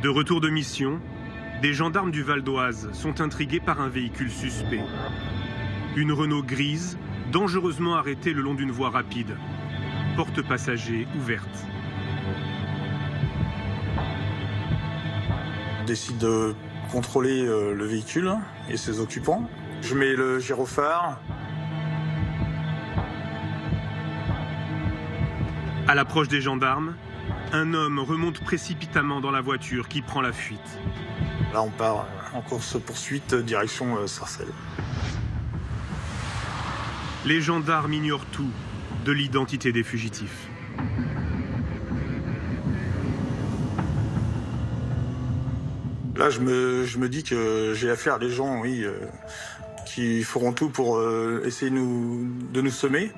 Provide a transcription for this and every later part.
De retour de mission, des gendarmes du Val d'Oise sont intrigués par un véhicule suspect. Une Renault grise, dangereusement arrêtée le long d'une voie rapide. Porte passager ouverte. On décide de contrôler le véhicule et ses occupants. Je mets le gyrophare. À l'approche des gendarmes, un homme remonte précipitamment dans la voiture qui prend la fuite. Là, on part en course-poursuite direction Sarcelles. Les gendarmes ignorent tout de l'identité des fugitifs. Là, je me dis que j'ai affaire à des gens, oui, qui feront tout pour essayer de nous semer.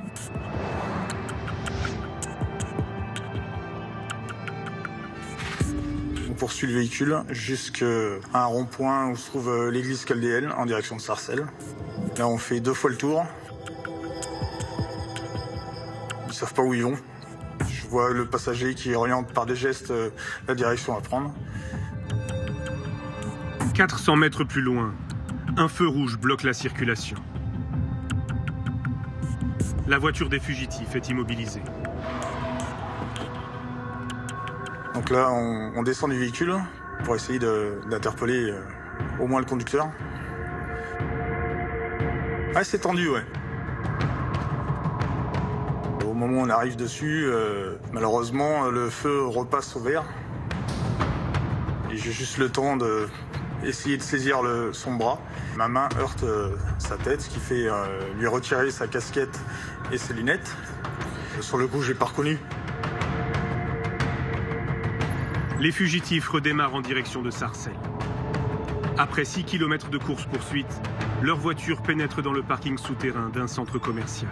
On poursuit le véhicule jusqu'à un rond-point où se trouve l'église chaldéenne en direction de Sarcelles. Là, on fait 2 fois le tour. Ils savent pas où ils vont. Je vois le passager qui oriente par des gestes la direction à prendre. 400 mètres plus loin, un feu rouge bloque la circulation. La voiture des fugitifs est immobilisée. Donc là, on descend du véhicule pour essayer d'interpeller au moins le conducteur. Ah, c'est tendu, ouais. Au moment où on arrive dessus, malheureusement, le feu repasse au vert. Et j'ai juste le temps d'essayer de saisir son bras. Ma main heurte sa tête, ce qui fait lui retirer sa casquette et ses lunettes. Sur le coup, je l'ai pas reconnu. Les fugitifs redémarrent en direction de Sarcelles. Après 6 km de course-poursuite, leur voiture pénètre dans le parking souterrain d'un centre commercial.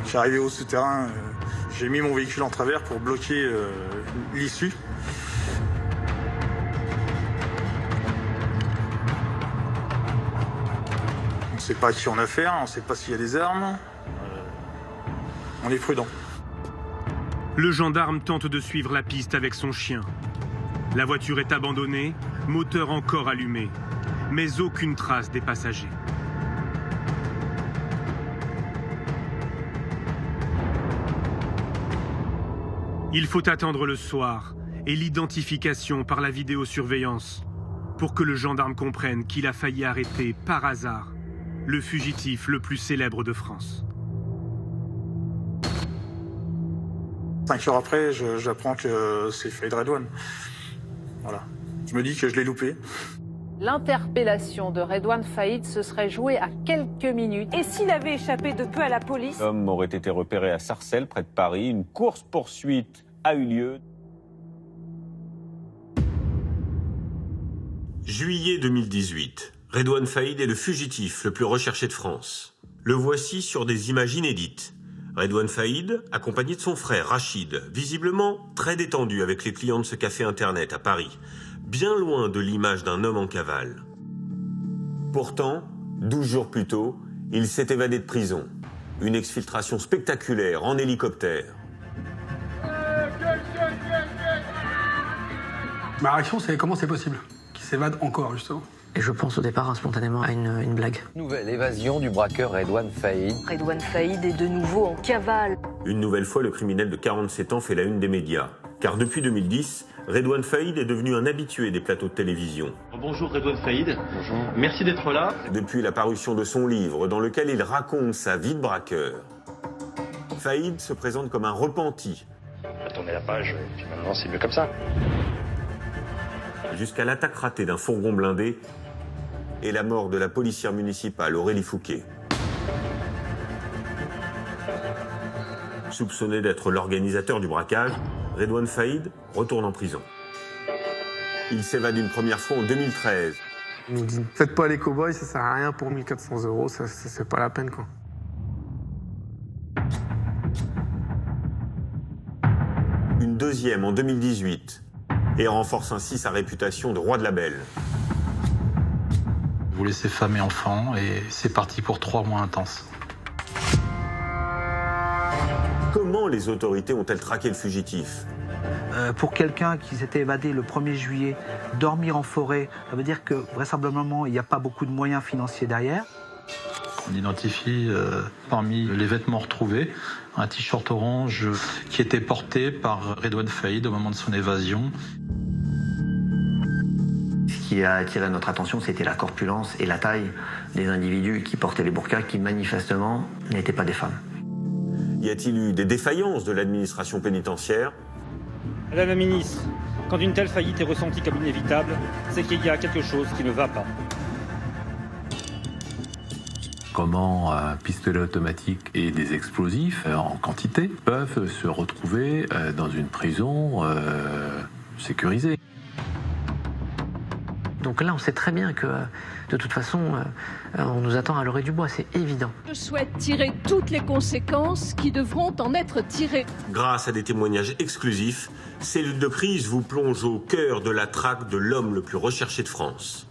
Je suis arrivé au souterrain, j'ai mis mon véhicule en travers pour bloquer l'issue. On ne sait pas à qui on a affaire, on ne sait pas s'il y a des armes. On est prudent. Le gendarme tente de suivre la piste avec son chien. La voiture est abandonnée, moteur encore allumé, mais aucune trace des passagers. Il faut attendre le soir et l'identification par la vidéosurveillance pour que le gendarme comprenne qu'il a failli arrêter par hasard le fugitif le plus célèbre de France. 5 heures après, j'apprends que c'est Faïd Redouane. Voilà. Je me dis que je l'ai loupé. L'interpellation de Redouane Faïd se serait jouée à quelques minutes. Et s'il avait échappé de peu à la police? L'homme aurait été repéré à Sarcelles, près de Paris. Une course-poursuite a eu lieu. Juillet 2018. Redouane Faïd est le fugitif le plus recherché de France. Le voici sur des images inédites. Redouane Faïd, accompagné de son frère Rachid, visiblement très détendu avec les clients de ce café internet à Paris, bien loin de l'image d'un homme en cavale. Pourtant, 12 jours plus tôt, il s'est évadé de prison. Une exfiltration spectaculaire en hélicoptère. Ma réaction, c'est comment c'est possible qu'il s'évade encore, justement. Et je pense au départ spontanément à une blague. Nouvelle évasion du braqueur Redouane Faïd. Redouane Faïd est de nouveau en cavale. Une nouvelle fois, le criminel de 47 ans fait la une des médias. Car depuis 2010, Redouane Faïd est devenu un habitué des plateaux de télévision. Bonjour Redouane Faïd. Bonjour. Merci d'être là. Depuis la parution de son livre, dans lequel il raconte sa vie de braqueur, Faïd se présente comme un repenti. On a tourné la page, et puis maintenant c'est mieux comme ça. Jusqu'à l'attaque ratée d'un fourgon blindé et la mort de la policière municipale Aurélie Fouquet. Soupçonné d'être l'organisateur du braquage, Redouane Faïd retourne en prison. Il s'évade une première fois en 2013. Il nous dit, faites pas les cow-boys, ça sert à rien pour 1 400 €, ça c'est pas la peine, quoi. Une deuxième en 2018 et renforce ainsi sa réputation de roi de la belle. Vous laissez femme et enfants et c'est parti pour 3 mois intenses. Comment les autorités ont-elles traqué le fugitif? Pour quelqu'un qui s'était évadé le 1er juillet, dormir en forêt, ça veut dire que vraisemblablement il n'y a pas beaucoup de moyens financiers derrière. On identifie parmi les vêtements retrouvés un t-shirt orange qui était porté par Redouane Faïd au moment de son évasion. Ce qui a attiré notre attention, c'était la corpulence et la taille des individus qui portaient les burqas, qui manifestement n'étaient pas des femmes. Y a-t-il eu des défaillances de l'administration pénitentiaire? Madame la ministre, quand une telle faillite est ressentie comme inévitable, c'est qu'il y a quelque chose qui ne va pas. Comment un pistolet automatique et des explosifs en quantité peuvent se retrouver dans une prison sécurisée. Donc là, on sait très bien que, de toute façon, on nous attend à l'orée du bois, c'est évident. Je souhaite tirer toutes les conséquences qui devront en être tirées. Grâce à des témoignages exclusifs, Cellule de crise vous plonge au cœur de la traque de l'homme le plus recherché de France.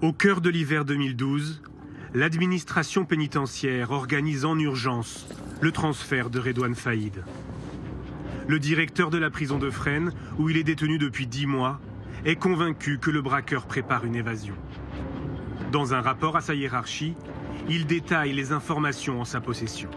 Au cœur de l'hiver 2012, l'administration pénitentiaire organise en urgence le transfert de Redouane Faïd. Le directeur de la prison de Fresnes, où il est détenu depuis 10 mois, est convaincu que le braqueur prépare une évasion. Dans un rapport à sa hiérarchie, il détaille les informations en sa possession.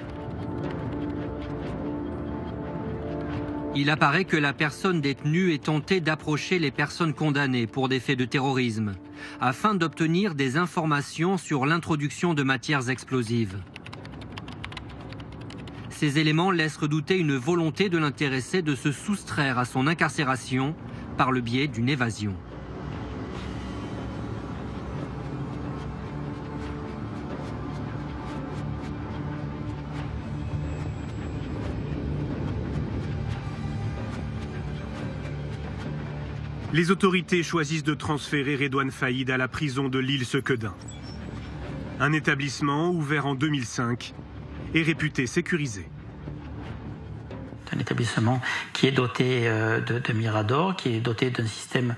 Il apparaît que la personne détenue est tentée d'approcher les personnes condamnées pour des faits de terrorisme, afin d'obtenir des informations sur l'introduction de matières explosives. Ces éléments laissent redouter une volonté de l'intéressé de se soustraire à son incarcération par le biais d'une évasion. Les autorités choisissent de transférer Redouane Faïd à la prison de l'Île-Sequedin. Un établissement ouvert en 2005 et réputé sécurisé. C'est un établissement qui est doté de miradors, qui est doté d'un système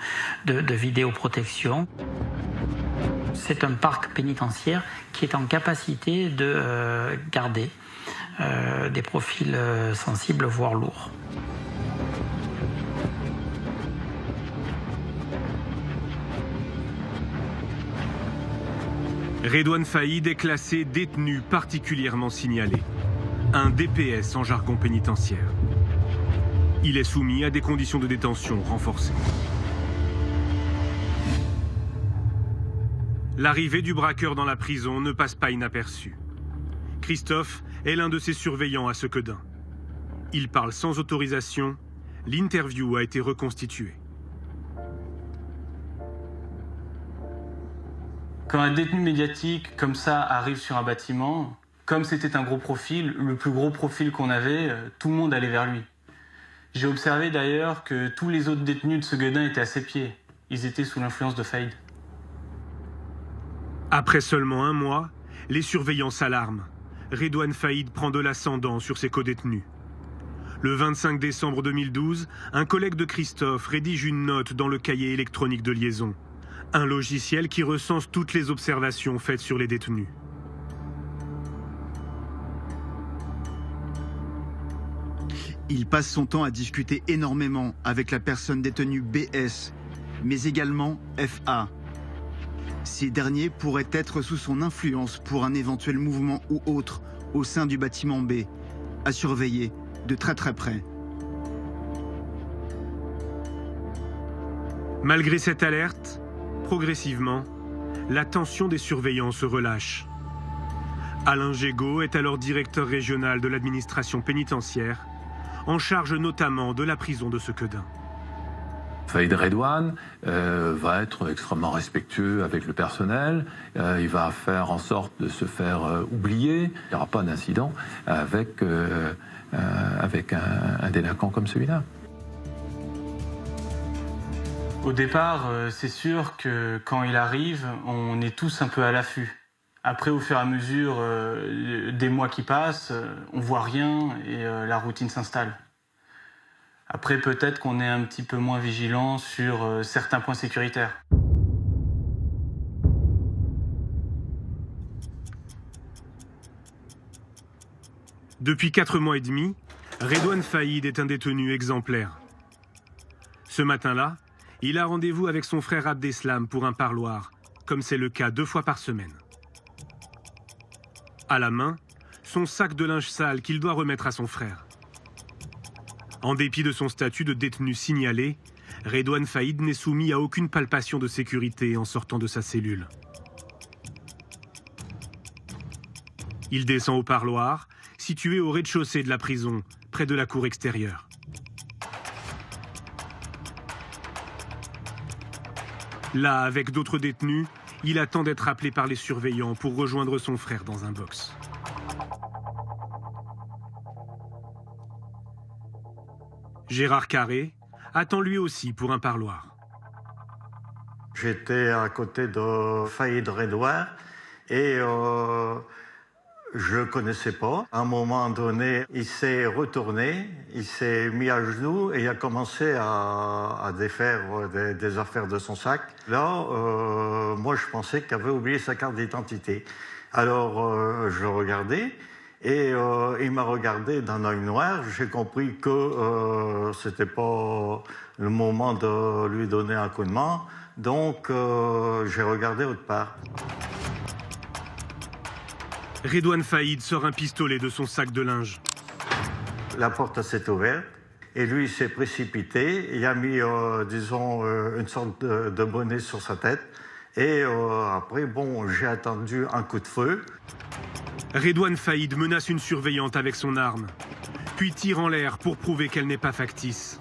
de vidéoprotection. C'est un parc pénitentiaire qui est en capacité de garder des profils sensibles, voire lourds. Redouane Faïd est classé détenu particulièrement signalé, un DPS en jargon pénitentiaire. Il est soumis à des conditions de détention renforcées. L'arrivée du braqueur dans la prison ne passe pas inaperçue. Christophe est l'un de ses surveillants à Sequedin. Il parle sans autorisation, l'interview a été reconstituée. Quand un détenu médiatique comme ça arrive sur un bâtiment, comme c'était un gros profil, le plus gros profil qu'on avait, tout le monde allait vers lui. J'ai observé d'ailleurs que tous les autres détenus de Sequedin étaient à ses pieds. Ils étaient sous l'influence de Faïd. Après seulement 1 mois, les surveillants s'alarment. Redouane Faïd prend de l'ascendant sur ses codétenus. Le 25 décembre 2012, un collègue de Christophe rédige une note dans le cahier électronique de liaison. Un logiciel qui recense toutes les observations faites sur les détenus. Il passe son temps à discuter énormément avec la personne détenue BS, mais également FA. Ces derniers pourraient être sous son influence pour un éventuel mouvement ou autre au sein du bâtiment B, à surveiller de très près. Malgré cette alerte, progressivement, la tension des surveillants se relâche. Alain Gégaud est alors directeur régional de l'administration pénitentiaire, en charge notamment de la prison de Sequedin. Faïd Redouane va être extrêmement respectueux avec le personnel, il va faire en sorte de se faire oublier, il n'y aura pas d'incident avec un délinquant comme celui-là. Au départ, c'est sûr que quand il arrive, on est tous un peu à l'affût. Après, au fur et à mesure des mois qui passent, on voit rien et la routine s'installe. Après, peut-être qu'on est un petit peu moins vigilant sur certains points sécuritaires. Depuis 4 mois et demi, Redouane Faïd est un détenu exemplaire. Ce matin-là, il a rendez-vous avec son frère Abdeslam pour un parloir, comme c'est le cas 2 fois par semaine. À la main, son sac de linge sale qu'il doit remettre à son frère. En dépit de son statut de détenu signalé, Redouane Faïd n'est soumis à aucune palpation de sécurité en sortant de sa cellule. Il descend au parloir, situé au rez-de-chaussée de la prison, près de la cour extérieure. Là, avec d'autres détenus, il attend d'être appelé par les surveillants pour rejoindre son frère dans un box. Gérard Carré attend lui aussi pour un parloir. J'étais à côté de Faïd Redouane et je ne connaissais pas. À un moment donné, il s'est retourné, il s'est mis à genoux et il a commencé à défaire des affaires de son sac. Là, moi, je pensais qu'il avait oublié sa carte d'identité. Alors, je le regardais et il m'a regardé d'un œil noir. J'ai compris que c'était pas le moment de lui donner un coup de main. Donc, j'ai regardé autre part. Redouane Faïd sort un pistolet de son sac de linge. La porte s'est ouverte et lui s'est précipité. Il a mis, disons, une sorte de bonnet sur sa tête. Et après, bon, j'ai attendu un coup de feu. Redouane Faïd menace une surveillante avec son arme, puis tire en l'air pour prouver qu'elle n'est pas factice.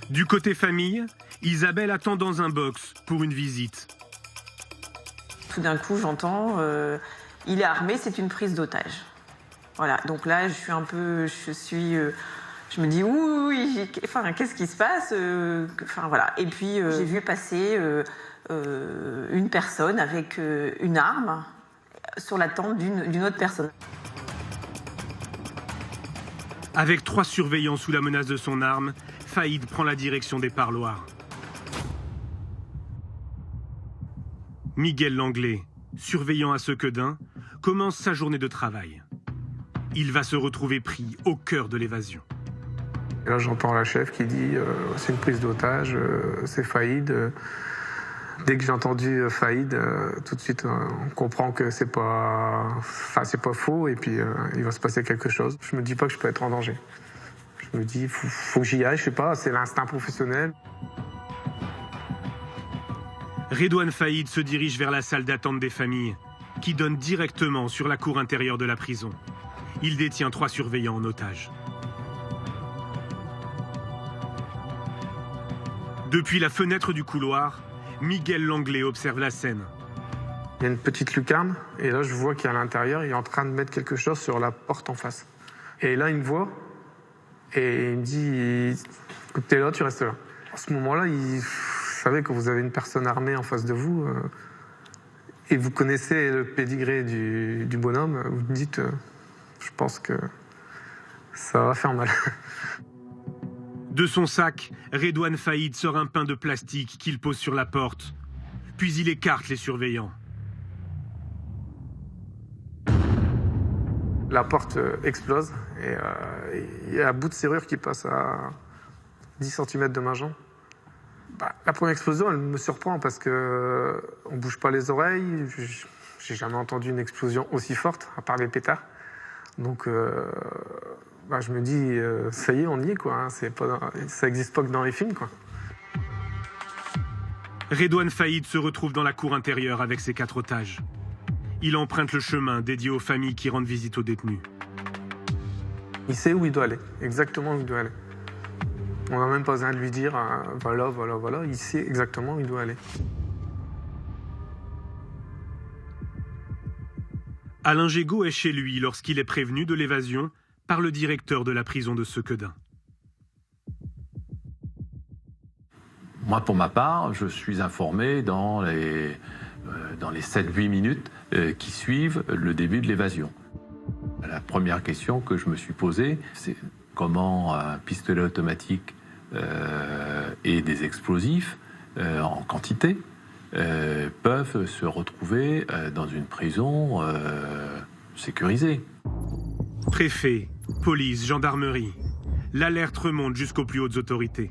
Du côté famille, Isabelle attend dans un box pour une visite. Tout d'un coup, j'entends il est armé, c'est une prise d'otage. Voilà, donc là, je me dis oui, enfin, qu'est-ce qui se passe enfin, voilà. Et puis, j'ai vu passer une personne avec une arme sur la tempe d'une autre personne. Avec 3 surveillants sous la menace de son arme, Faïd prend la direction des parloirs. Miguel Langlais, surveillant à Sequedin, commence sa journée de travail. Il va se retrouver pris au cœur de l'évasion. Et là, j'entends la chef qui dit c'est une prise d'otage, c'est Faïd. Dès que j'ai entendu Faïd, tout de suite, on comprend que c'est pas faux et puis il va se passer quelque chose. Je me dis pas que je peux être en danger. Je me dis, faut que j'y aille, je sais pas, c'est l'instinct professionnel. Redouane Faïd se dirige vers la salle d'attente des familles, qui donne directement sur la cour intérieure de la prison. Il détient 3 surveillants en otage. Depuis la fenêtre du couloir, Miguel Langlais observe la scène. Il y a une petite lucarne, et là je vois qu'à l'intérieur, il est en train de mettre quelque chose sur la porte en face. Et là, il me voit, et il me dit, écoute, t'es là, tu restes là. À ce moment-là, vous savez que vous avez une personne armée en face de vous, et vous connaissez le pédigré du bonhomme, vous me dites, je pense que ça va faire mal. De son sac, Redouane Faïd sort un pain de plastique qu'il pose sur la porte, puis il écarte les surveillants. La porte explose et il y a un bout de serrure qui passe à 10 cm de ma jambe. La première explosion, elle me surprend parce qu'on ne bouge pas les oreilles. J'ai jamais entendu une explosion aussi forte, à part les pétards. Donc je me dis, ça y est, on y est, quoi. Hein. Ça n'existe pas que dans les films, quoi. Redouane Faïd se retrouve dans la cour intérieure avec ses 4 otages. Il emprunte le chemin dédié aux familles qui rendent visite aux détenus. Il sait où il doit aller, exactement où il doit aller. On n'a même pas besoin de lui dire voilà, il sait exactement où il doit aller. Alain Gégaud est chez lui lorsqu'il est prévenu de l'évasion par le directeur de la prison de Sequedin. Moi, pour ma part, je suis informé dans les 7-8 minutes qui suivent le début de l'évasion. La première question que je me suis posée, c'est comment un pistolet automatique et des explosifs en quantité peuvent se retrouver dans une prison sécurisée. Préfet, police, gendarmerie, l'alerte remonte jusqu'aux plus hautes autorités.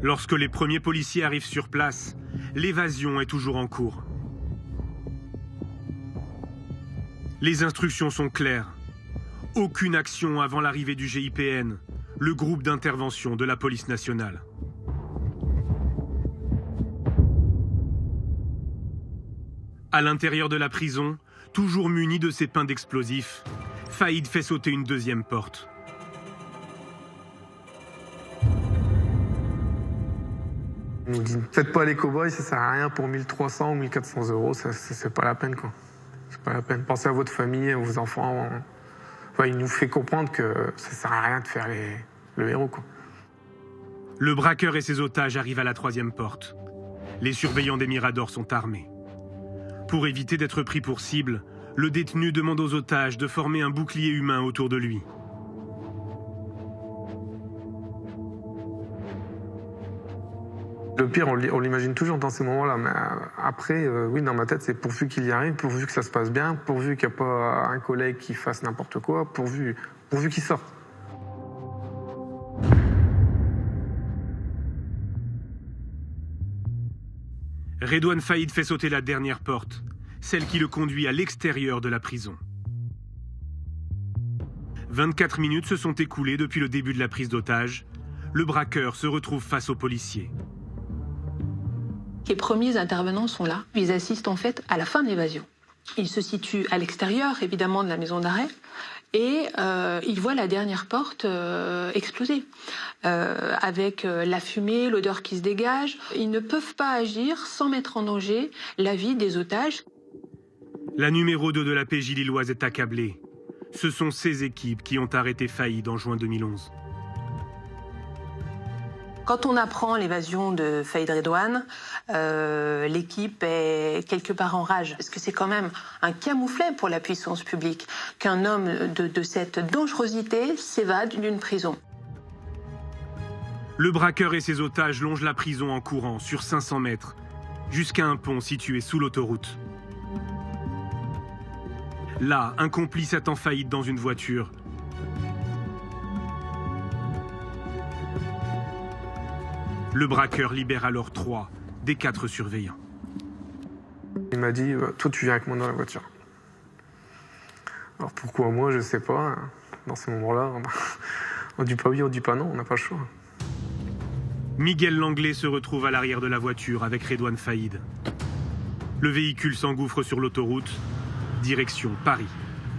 Lorsque les premiers policiers arrivent sur place, l'évasion est toujours en cours. Les instructions sont claires. Aucune action avant l'arrivée du GIPN, le groupe d'intervention de la police nationale. À l'intérieur de la prison, toujours muni de ses pains d'explosifs, Faïd fait sauter une deuxième porte. Il nous dit, faites pas les cow-boys, ça sert à rien pour 1300 ou 1400 euros, c'est pas la peine, quoi. C'est pas la peine. Pensez à votre famille, à vos enfants. Enfin, il nous fait comprendre que ça sert à rien de faire le héros, quoi. Le braqueur et ses otages arrivent à la troisième porte. Les surveillants des Miradors sont armés. Pour éviter d'être pris pour cible, le détenu demande aux otages de former un bouclier humain autour de lui. Le pire, on l'imagine toujours dans ces moments-là, mais après, oui, dans ma tête, c'est pourvu qu'il y arrive, pourvu que ça se passe bien, pourvu qu'il n'y a pas un collègue qui fasse n'importe quoi, pourvu qu'il sorte. Redouane Faïd fait sauter la dernière porte, celle qui le conduit à l'extérieur de la prison. 24 minutes se sont écoulées depuis le début de la prise d'otage. Le braqueur se retrouve face aux policiers. Les premiers intervenants sont là. Ils assistent en fait à la fin de l'évasion. Ils se situent à l'extérieur, évidemment, de la maison d'arrêt, et ils voient la dernière porte exploser. Avec la fumée, l'odeur qui se dégage, ils ne peuvent pas agir sans mettre en danger la vie des otages. La numéro 2 de la PJ lilloise est accablée. Ce sont ces équipes qui ont arrêté Faïd en juin 2011. Quand on apprend l'évasion de Faïd Redouane, l'équipe est quelque part en rage. Parce que c'est quand même un camouflet pour la puissance publique qu'un homme de cette dangerosité s'évade d'une prison. Le braqueur et ses otages longent la prison en courant sur 500 mètres, jusqu'à un pont situé sous l'autoroute. Là, un complice attend Faïd dans une voiture. Le braqueur libère alors 3 des 4 surveillants. Il m'a dit, toi tu viens avec moi dans la voiture. Alors pourquoi moi, je sais pas. Dans ces moments-là, on dit pas oui, on dit pas non, on n'a pas le choix. Miguel Langlais se retrouve à l'arrière de la voiture avec Redouane Faïd. Le véhicule s'engouffre sur l'autoroute, direction Paris.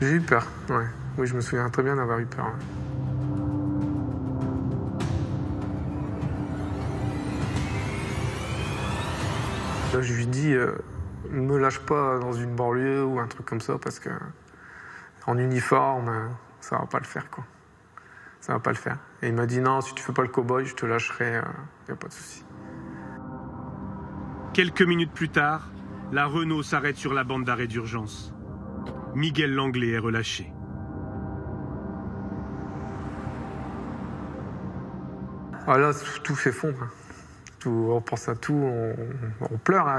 J'ai eu peur, ouais. Oui, je me souviens très bien d'avoir eu peur. Ouais. Là, je lui dis, me lâche pas dans une banlieue ou un truc comme ça, parce que en uniforme, ça va pas le faire, quoi. Ça va pas le faire. Et il m'a dit, non, si tu fais pas le cow-boy, je te lâcherai, y a pas de souci. Quelques minutes plus tard, la Renault s'arrête sur la bande d'arrêt d'urgence. Miguel Langlais est relâché. Ah là, tout fait fondre. On pense à tout, on pleure. Hein,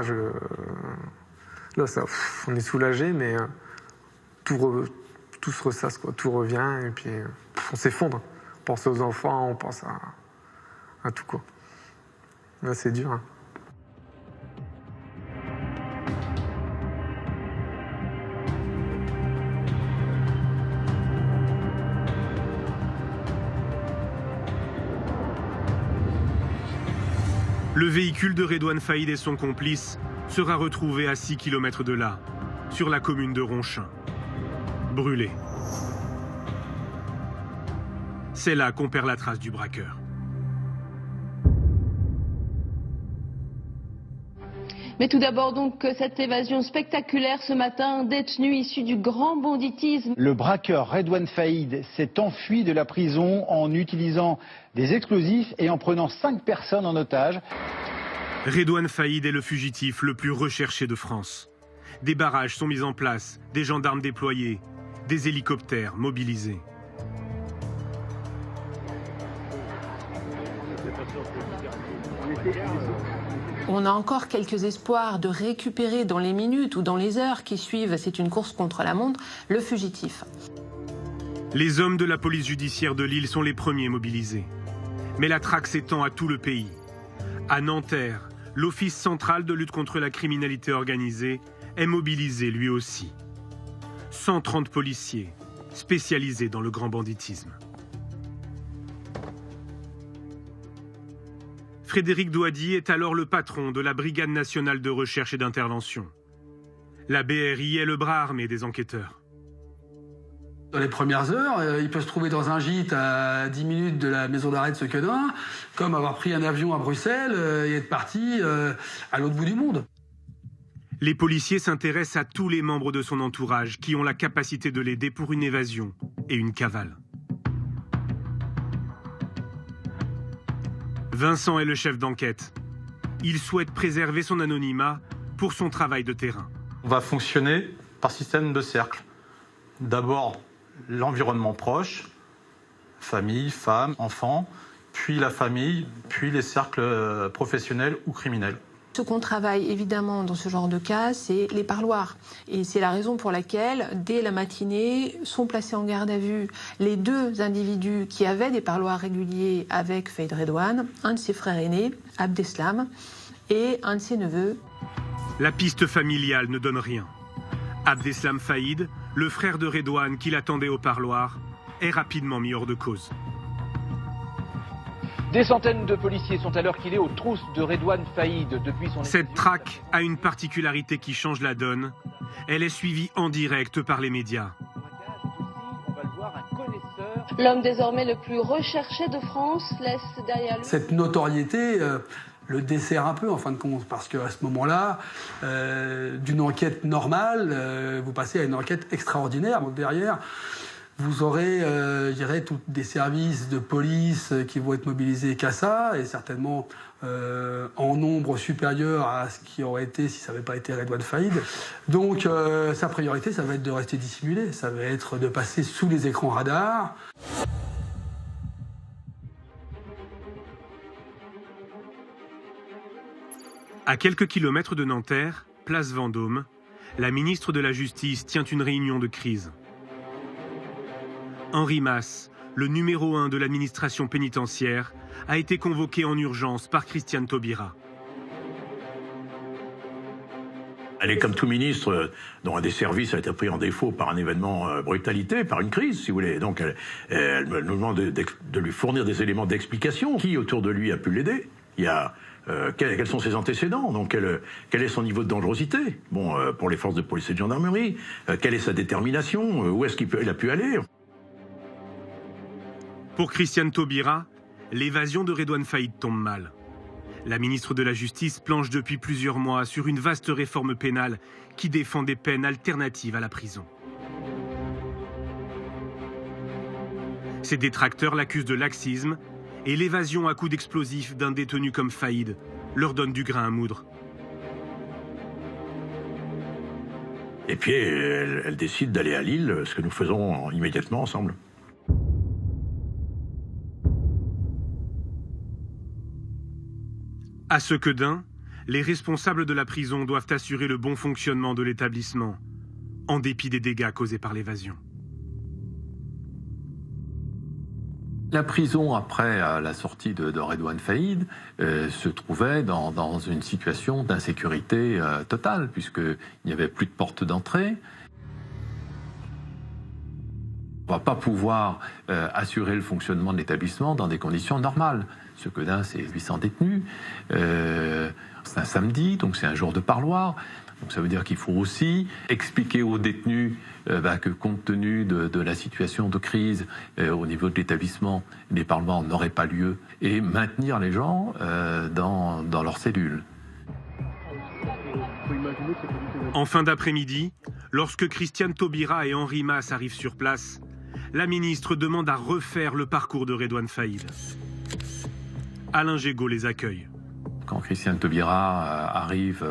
là, on est soulagé, mais tout se ressasse, quoi. Tout revient, et puis on s'effondre. On pense aux enfants, on pense à tout, quoi. Là, c'est dur. Hein. Le véhicule de Redouane Faïd et son complice sera retrouvé à 6 km de là, sur la commune de Ronchin. Brûlé. C'est là qu'on perd la trace du braqueur. Mais tout d'abord donc cette évasion spectaculaire ce matin, détenu issu du grand banditisme. Le braqueur Redouane Faïd s'est enfui de la prison en utilisant des explosifs et en prenant 5 personnes en otage. Redouane Faïd est le fugitif le plus recherché de France. Des barrages sont mis en place, des gendarmes déployés, des hélicoptères mobilisés. On a encore quelques espoirs de récupérer dans les minutes ou dans les heures qui suivent, c'est une course contre la montre, le fugitif. Les hommes de la police judiciaire de Lille sont les premiers mobilisés. Mais la traque s'étend à tout le pays. À Nanterre, l'Office central de lutte contre la criminalité organisée est mobilisé lui aussi. 130 policiers spécialisés dans le grand banditisme. Frédéric Douady est alors le patron de la Brigade nationale de recherche et d'intervention. La BRI est le bras armé des enquêteurs. Dans les premières heures, il peut se trouver dans un gîte à 10 minutes de la maison d'arrêt de Sequedin, comme avoir pris un avion à Bruxelles et être parti à l'autre bout du monde. Les policiers s'intéressent à tous les membres de son entourage qui ont la capacité de l'aider pour une évasion et une cavale. Vincent est le chef d'enquête. Il souhaite préserver son anonymat pour son travail de terrain. On va fonctionner par système de cercle. D'abord, l'environnement proche, famille, femme, enfant, puis la famille, puis les cercles professionnels ou criminels. Ce qu'on travaille évidemment dans ce genre de cas, c'est les parloirs. Et c'est la raison pour laquelle, dès la matinée, sont placés en garde à vue les 2 individus qui avaient des parloirs réguliers avec Faïd Redouane, un de ses frères aînés, Abdeslam, et un de ses neveux. La piste familiale ne donne rien. Abdeslam Faïd, le frère de Redouane qui l'attendait au parloir, est rapidement mis hors de cause. Des centaines de policiers sont à l'heure qu'il est aux trousses de Redouane Faïd depuis son... Cette traque a une particularité qui change la donne. Elle est suivie en direct par les médias. L'homme désormais le plus recherché de France laisse derrière lui... Cette notoriété le dessert un peu en fin de compte, parce qu'à ce moment-là, d'une enquête normale, vous passez à une enquête extraordinaire. Donc derrière, vous aurez, je dirais, tous des services de police qui vont être mobilisés qu'à ça, et certainement en nombre supérieur à ce qui aurait été si ça n'avait pas été Redouane Faïd. Donc sa priorité, ça va être de rester dissimulé, ça va être de passer sous les écrans radars. À quelques kilomètres de Nanterre, place Vendôme, la ministre de la Justice tient une réunion de crise. Henri Masse, le numéro 1 de l'administration pénitentiaire, a été convoqué en urgence par Christiane Taubira. Elle est comme tout ministre dont un des services a été pris en défaut par un événement brutalité, par une crise, si vous voulez. Donc elle nous demande de lui fournir des éléments d'explication. Qui autour de lui a pu l'aider? Il y a quels sont ses antécédents? Donc quel est son niveau de dangerosité? Bon, pour les forces de police et de gendarmerie, quelle est sa détermination? Où est-ce qu'il a pu aller? Pour Christiane Taubira, l'évasion de Redouane Faïd tombe mal. La ministre de la Justice planche depuis plusieurs mois sur une vaste réforme pénale qui défend des peines alternatives à la prison. Ses détracteurs l'accusent de laxisme et l'évasion à coups d'explosifs d'un détenu comme Faïd leur donne du grain à moudre. Et puis elle décide d'aller à Lille, ce que nous faisons immédiatement ensemble. À Sequedin, les responsables de la prison doivent assurer le bon fonctionnement de l'établissement, en dépit des dégâts causés par l'évasion. La prison, après la sortie de Redouane Faïd, se trouvait dans une situation d'insécurité totale, puisqu'il n'y avait plus de porte d'entrée. On ne va pas pouvoir assurer le fonctionnement de l'établissement dans des conditions normales. Sequedin, c'est 800 détenus. C'est un samedi, donc c'est un jour de parloir. Donc ça veut dire qu'il faut aussi expliquer aux détenus que compte tenu de la situation de crise au niveau de l'établissement, les parlements n'auraient pas lieu, et maintenir les gens dans leurs cellules. En fin d'après-midi, lorsque Christiane Taubira et Henri Mas arrivent sur place, la ministre demande à refaire le parcours de Redouane Faïd. Alain Gégaud les accueille. Quand Christiane Taubira arrive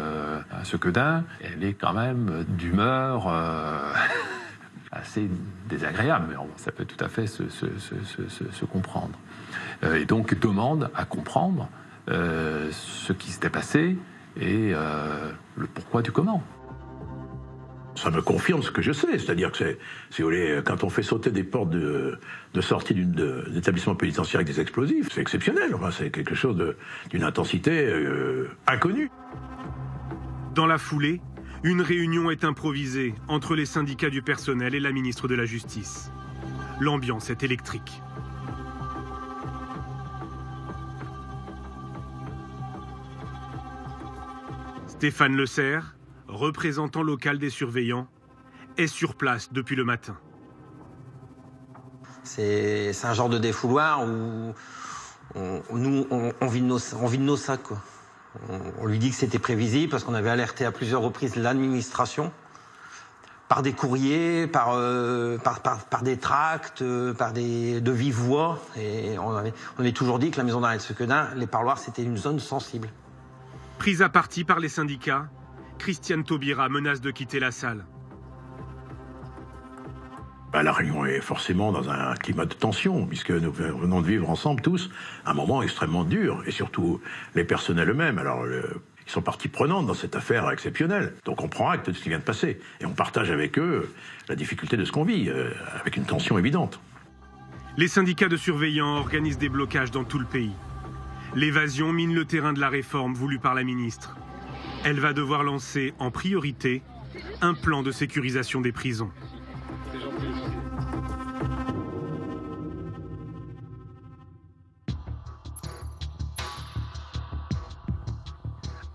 à Sequedin, elle est quand même d'humeur assez désagréable, mais ça peut tout à fait se comprendre. Et donc demande à comprendre ce qui s'était passé et le pourquoi du comment. Ça me confirme ce que je sais, c'est-à-dire que si vous voulez, quand on fait sauter des portes de sortie d'établissement pénitentiaire avec des explosifs, c'est exceptionnel, enfin, c'est quelque chose d'une intensité inconnue. Dans la foulée, une réunion est improvisée entre les syndicats du personnel et la ministre de la Justice. L'ambiance est électrique. Stéphane Le Serre, représentant local des surveillants, est sur place depuis le matin. C'est un genre de défouloir où on vide nos sacs, quoi. On lui dit que c'était prévisible parce qu'on avait alerté à plusieurs reprises l'administration par des courriers, par des tracts, de vive voix. Et on avait toujours dit que la maison d'arrêt de Sequedin, les parloirs, c'était une zone sensible. Prise à partie par les syndicats, Christiane Taubira menace de quitter la salle. La réunion est forcément dans un climat de tension, puisque nous venons de vivre ensemble tous un moment extrêmement dur, et surtout les personnels eux-mêmes. Alors, ils sont partie prenante dans cette affaire exceptionnelle. Donc on prend acte de ce qui vient de passer, et on partage avec eux la difficulté de ce qu'on vit, avec une tension évidente. Les syndicats de surveillants organisent des blocages dans tout le pays. L'évasion mine le terrain de la réforme voulue par la ministre. Elle va devoir lancer en priorité un plan de sécurisation des prisons.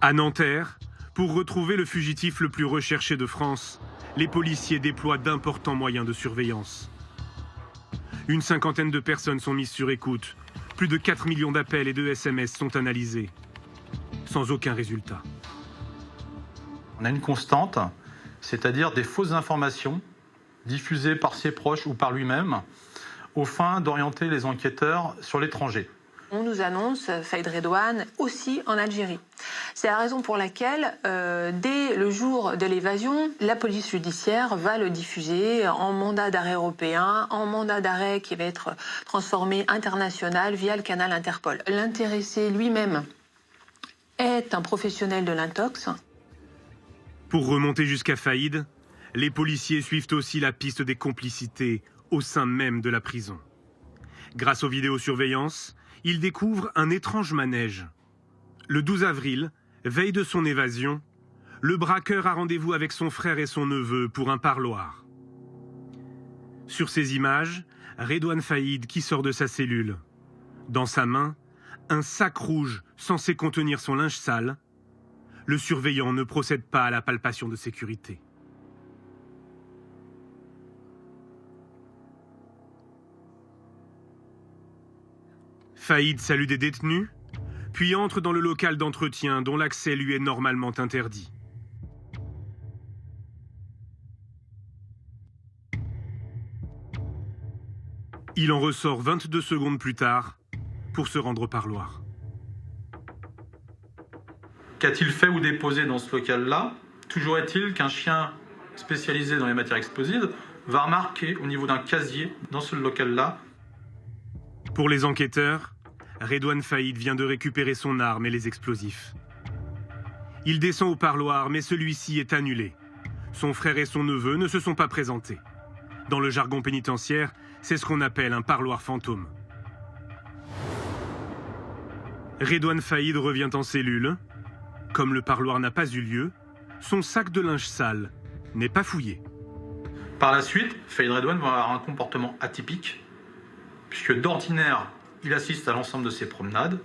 À Nanterre, pour retrouver le fugitif le plus recherché de France, les policiers déploient d'importants moyens de surveillance. Une cinquantaine de personnes sont mises sur écoute. Plus de 4 millions d'appels et de SMS sont analysés, sans aucun résultat. On a une constante, c'est-à-dire des fausses informations diffusées par ses proches ou par lui-même, aux fins d'orienter les enquêteurs sur l'étranger. On nous annonce Faïd Redouane aussi en Algérie. C'est la raison pour laquelle, dès le jour de l'évasion, la police judiciaire va le diffuser en mandat d'arrêt européen, en mandat d'arrêt qui va être transformé international via le canal Interpol. L'intéressé lui-même est un professionnel de l'intox. Pour remonter jusqu'à Faïd, les policiers suivent aussi la piste des complicités au sein même de la prison. Grâce aux vidéosurveillances, ils découvrent un étrange manège. Le 12 avril, veille de son évasion, le braqueur a rendez-vous avec son frère et son neveu pour un parloir. Sur ces images, Redouane Faïd qui sort de sa cellule. Dans sa main, un sac rouge censé contenir son linge sale. Le surveillant ne procède pas à la palpation de sécurité. Faïd salue des détenus, puis entre dans le local d'entretien dont l'accès lui est normalement interdit. Il en ressort 22 secondes plus tard pour se rendre au parloir. Qu'a-t-il fait ou déposé dans ce local-là? Toujours est-il qu'un chien spécialisé dans les matières explosives va remarquer au niveau d'un casier dans ce local-là. Pour les enquêteurs, Redouane Faïd vient de récupérer son arme et les explosifs. Il descend au parloir, mais celui-ci est annulé. Son frère et son neveu ne se sont pas présentés. Dans le jargon pénitentiaire, c'est ce qu'on appelle un parloir fantôme. Redouane Faïd revient en cellule. Comme le parloir n'a pas eu lieu, son sac de linge sale n'est pas fouillé. Par la suite, Faïd Redouane va avoir un comportement atypique, puisque d'ordinaire, il assiste à l'ensemble de ses promenades,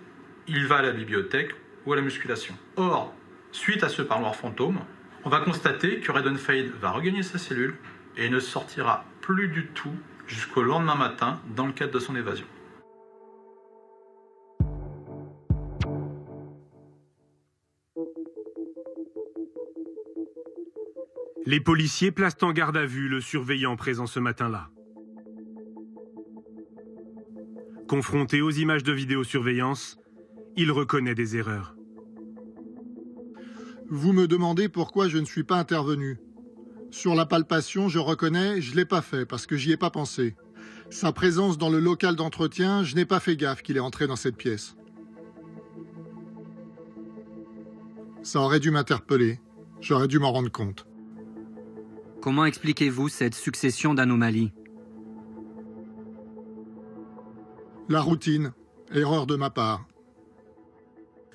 il va à la bibliothèque ou à la musculation. Or, suite à ce parloir fantôme, on va constater que Redouane Faïd va regagner sa cellule et ne sortira plus du tout jusqu'au lendemain matin dans le cadre de son évasion. Les policiers placent en garde à vue le surveillant présent ce matin-là. Confronté aux images de vidéosurveillance, il reconnaît des erreurs. Vous me demandez pourquoi je ne suis pas intervenu. Sur la palpation, je reconnais, je ne l'ai pas fait parce que j'y ai pas pensé. Sa présence dans le local d'entretien, je n'ai pas fait gaffe qu'il est entré dans cette pièce. Ça aurait dû m'interpeller. J'aurais dû m'en rendre compte. Comment expliquez-vous cette succession d'anomalies? La routine, erreur de ma part.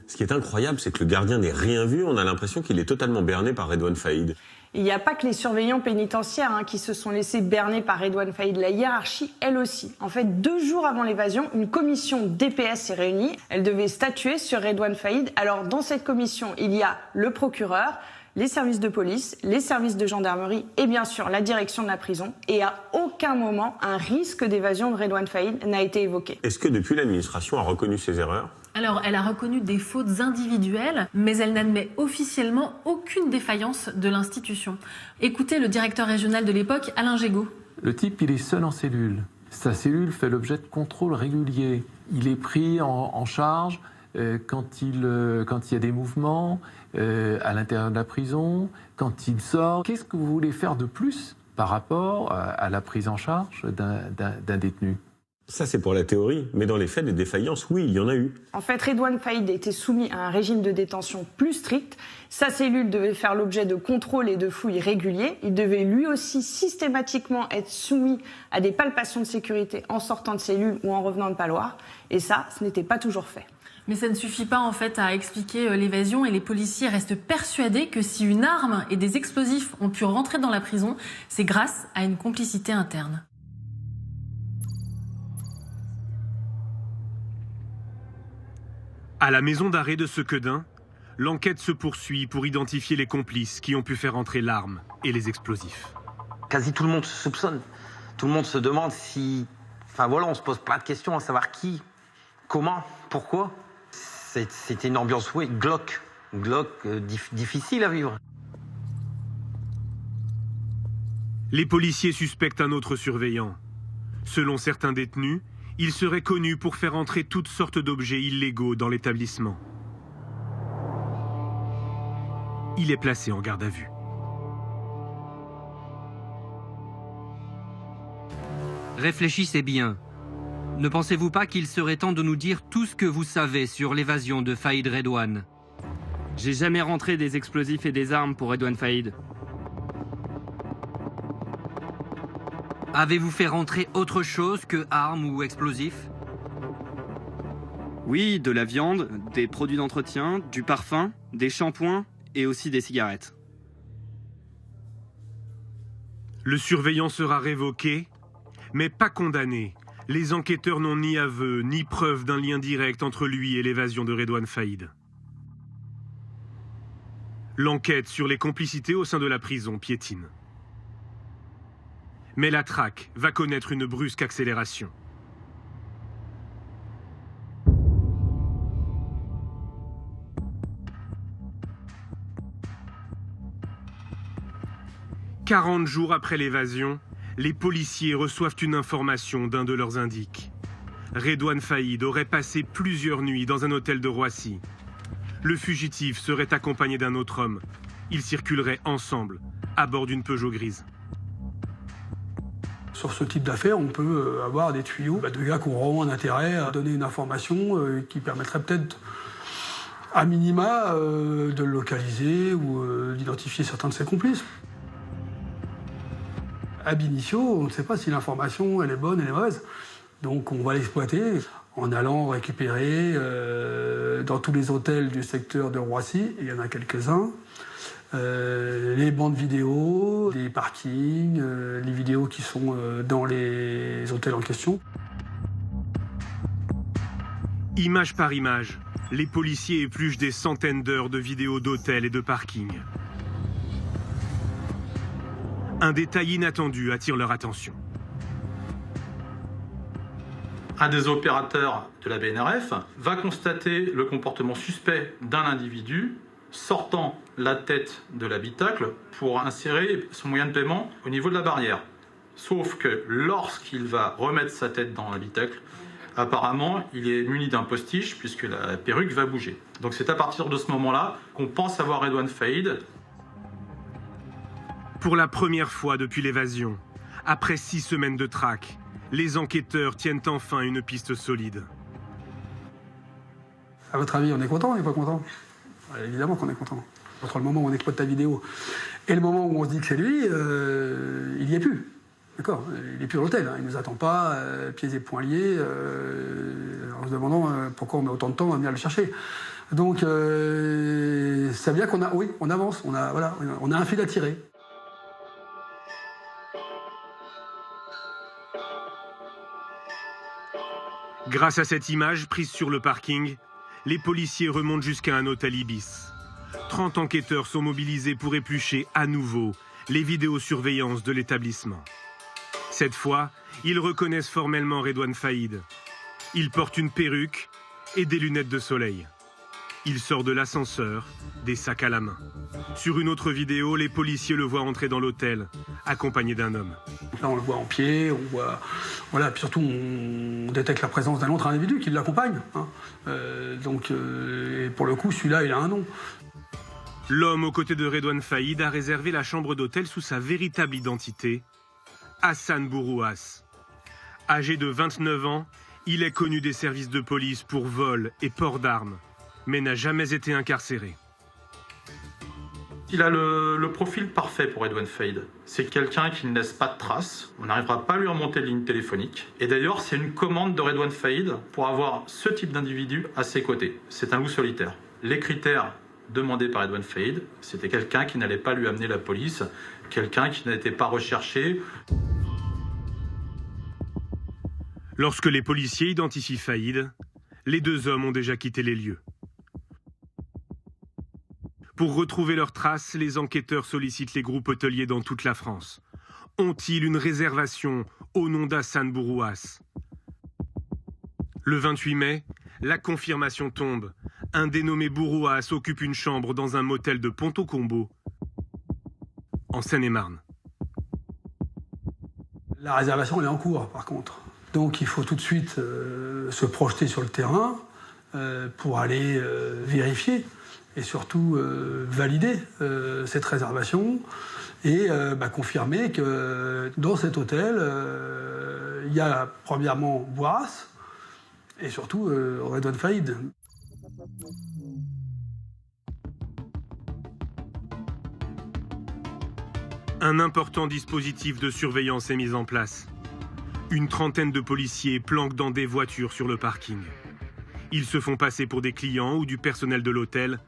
Ce qui est incroyable, c'est que le gardien n'ait rien vu. On a l'impression qu'il est totalement berné par Redouane Faïd. Il n'y a pas que les surveillants pénitentiaires qui se sont laissés berner par Redouane Faïd. La hiérarchie, elle aussi. En fait, 2 jours avant l'évasion, une commission DPS s'est réunie. Elle devait statuer sur Redouane Faïd. Alors, dans cette commission, il y a le procureur, les services de police, les services de gendarmerie et bien sûr la direction de la prison. Et à aucun moment, un risque d'évasion de Redouane Faïd n'a été évoqué. Est-ce que depuis, l'administration a reconnu ses erreurs ? Alors, elle a reconnu des fautes individuelles, mais elle n'admet officiellement aucune défaillance de l'institution. Écoutez le directeur régional de l'époque, Alain Gégaud. Le type, il est seul en cellule. Sa cellule fait l'objet de contrôles réguliers. Il est pris en charge quand il y a des mouvements à l'intérieur de la prison, quand il sort. Qu'est-ce que vous voulez faire de plus par rapport à la prise en charge d'un détenu ? Ça, c'est pour la théorie, mais dans les faits, des défaillances, oui, il y en a eu. En fait, Redouane Faïd a été soumis à un régime de détention plus strict. Sa cellule devait faire l'objet de contrôles et de fouilles réguliers. Il devait lui aussi systématiquement être soumis à des palpations de sécurité en sortant de cellule ou en revenant de Paloire. Et ça, ce n'était pas toujours fait. Mais ça ne suffit pas en fait à expliquer l'évasion et les policiers restent persuadés que si une arme et des explosifs ont pu rentrer dans la prison, c'est grâce à une complicité interne. À la maison d'arrêt de Sequedin, l'enquête se poursuit pour identifier les complices qui ont pu faire entrer l'arme et les explosifs. Quasi tout le monde se soupçonne. Tout le monde se demande si... Enfin voilà, on se pose plein de questions à savoir qui, comment, pourquoi. C'était une ambiance, oui, glauque. Difficile à vivre. Les policiers suspectent un autre surveillant. Selon certains détenus, il serait connu pour faire entrer toutes sortes d'objets illégaux dans l'établissement. Il est placé en garde à vue. Réfléchissez bien. Ne pensez-vous pas qu'il serait temps de nous dire tout ce que vous savez sur l'évasion de Faïd Redouane? J'ai jamais rentré des explosifs et des armes pour Redouane Faïd. Avez-vous fait rentrer autre chose que armes ou explosifs? Oui, de la viande, des produits d'entretien, du parfum, des shampoings et aussi des cigarettes. Le surveillant sera révoqué, mais pas condamné. Les enquêteurs n'ont ni aveu, ni preuve d'un lien direct entre lui et l'évasion de Redouane Faïd. L'enquête sur les complicités au sein de la prison piétine. Mais la traque va connaître une brusque accélération. « 40 jours après l'évasion, les policiers reçoivent une information d'un de leurs indiques. Redouane Faïd aurait passé plusieurs nuits dans un hôtel de Roissy. Le fugitif serait accompagné d'un autre homme. Ils circuleraient ensemble, à bord d'une Peugeot grise. Sur ce type d'affaires, on peut avoir des tuyaux de gars qui ont vraiment un intérêt à donner une information qui permettrait peut-être, à minima, de le localiser ou d'identifier certains de ses complices. Ab initio, on ne sait pas si l'information elle est bonne, elle est mauvaise. Donc on va l'exploiter en allant récupérer dans tous les hôtels du secteur de Roissy, il y en a quelques-uns, les bandes vidéo, les parkings, les vidéos qui sont dans les hôtels en question. Image par image, les policiers épluchent des centaines d'heures de vidéos d'hôtels et de parkings. Un détail inattendu attire leur attention. Un des opérateurs de la BNRF va constater le comportement suspect d'un individu sortant la tête de l'habitacle pour insérer son moyen de paiement au niveau de la barrière. Sauf que lorsqu'il va remettre sa tête dans l'habitacle, apparemment, il est muni d'un postiche puisque la perruque va bouger. Donc c'est à partir de ce moment-là qu'on pense avoir Redouane Faïd. Pour la première fois depuis l'évasion, après 6 semaines de traque, les enquêteurs tiennent enfin une piste solide. À votre avis, on est content ou on n'est pas content? Évidemment qu'on est content. Entre le moment où on exploite ta vidéo et le moment où on se dit que c'est lui, il n'y est plus. D'accord, il n'est plus à l'hôtel, hein. Il ne nous attend pas, pieds et poings liés, en se demandant pourquoi on met autant de temps à venir le chercher. Donc, ça veut dire qu'on a, oui, on avance, on a un fil à tirer. Grâce à cette image prise sur le parking, les policiers remontent jusqu'à un hôtel Ibis. 30 enquêteurs sont mobilisés pour éplucher à nouveau les vidéosurveillances de l'établissement. Cette fois, ils reconnaissent formellement Redouane Faïd. Il porte une perruque et des lunettes de soleil. Il sort de l'ascenseur, des sacs à la main. Sur une autre vidéo, les policiers le voient entrer dans l'hôtel, accompagné d'un homme. Là, on le voit en pied, on voit... Voilà, puis surtout, on détecte la présence d'un autre individu qui l'accompagne. Hein. Et pour le coup, celui-là, il a un nom. L'homme aux côtés de Redouane Faïd a réservé la chambre d'hôtel sous sa véritable identité, Hassan Bourouas. Âgé de 29 ans, il est connu des services de police pour vol et port d'armes, mais n'a jamais été incarcéré. Il a le profil parfait pour Redouane Faïd. C'est quelqu'un qui ne laisse pas de traces. On n'arrivera pas à lui remonter de ligne téléphonique. Et d'ailleurs, c'est une commande de Redouane Faïd pour avoir ce type d'individu à ses côtés. C'est un loup solitaire. Les critères demandés par Redouane Faïd, c'était quelqu'un qui n'allait pas lui amener la police, quelqu'un qui n'était pas recherché. Lorsque les policiers identifient Faïd, les 2 hommes ont déjà quitté les lieux. Pour retrouver leurs traces, les enquêteurs sollicitent les groupes hôteliers dans toute la France. Ont-ils une réservation au nom d'Hassan Bourouas? Le 28 mai, la confirmation tombe. Un dénommé Bourouas occupe une chambre dans un motel de Ponto-Combo, en Seine-et-Marne. La réservation, elle est en cours, par contre. Donc il faut tout de suite se projeter sur le terrain pour aller vérifier et surtout valider cette réservation et confirmer que dans cet hôtel, il y a premièrement Bourouas et surtout Redouane Faïd. Un important dispositif de surveillance est mis en place. Une trentaine de policiers planquent dans des voitures sur le parking. Ils se font passer pour des clients ou du personnel de l'hôtel.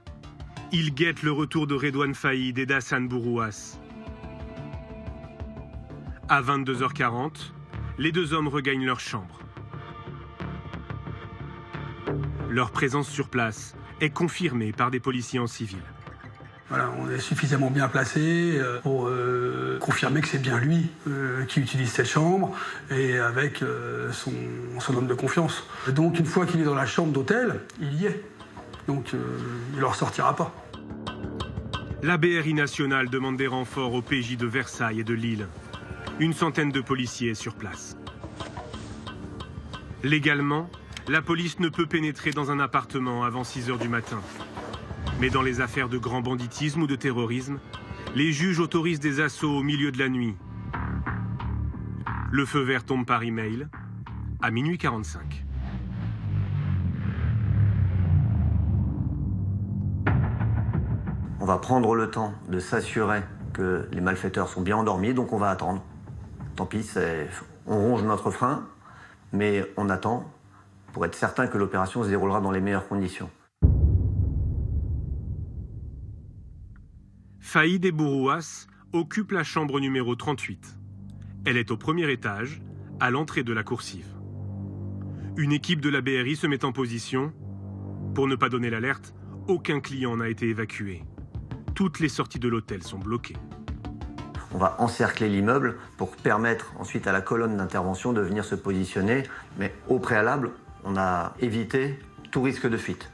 Ils guettent le retour de Redouane Faïd et d'Hassan Bourouas. À 22h40, les 2 hommes regagnent leur chambre. Leur présence sur place est confirmée par des policiers en civil. Voilà, on est suffisamment bien placé pour confirmer que c'est bien lui qui utilise cette chambre et avec son homme de confiance. Donc une fois qu'il est dans la chambre d'hôtel, il y est. Donc il ne ressortira pas. La BRI nationale demande des renforts au PJ de Versailles et de Lille. Une centaine de policiers est sur place. Légalement, la police ne peut pénétrer dans un appartement avant 6h du matin. Mais dans les affaires de grand banditisme ou de terrorisme, les juges autorisent des assauts au milieu de la nuit. Le feu vert tombe par email à 00h45. On va prendre le temps de s'assurer que les malfaiteurs sont bien endormis, donc on va attendre. Tant pis, on ronge notre frein, mais on attend pour être certain que l'opération se déroulera dans les meilleures conditions. Faïd et Bourouas occupent la chambre numéro 38. Elle est au premier étage, à l'entrée de la coursive. Une équipe de la BRI se met en position. Pour ne pas donner l'alerte, aucun client n'a été évacué. Toutes les sorties de l'hôtel sont bloquées. On va encercler l'immeuble pour permettre ensuite à la colonne d'intervention de venir se positionner, mais au préalable, on a évité tout risque de fuite.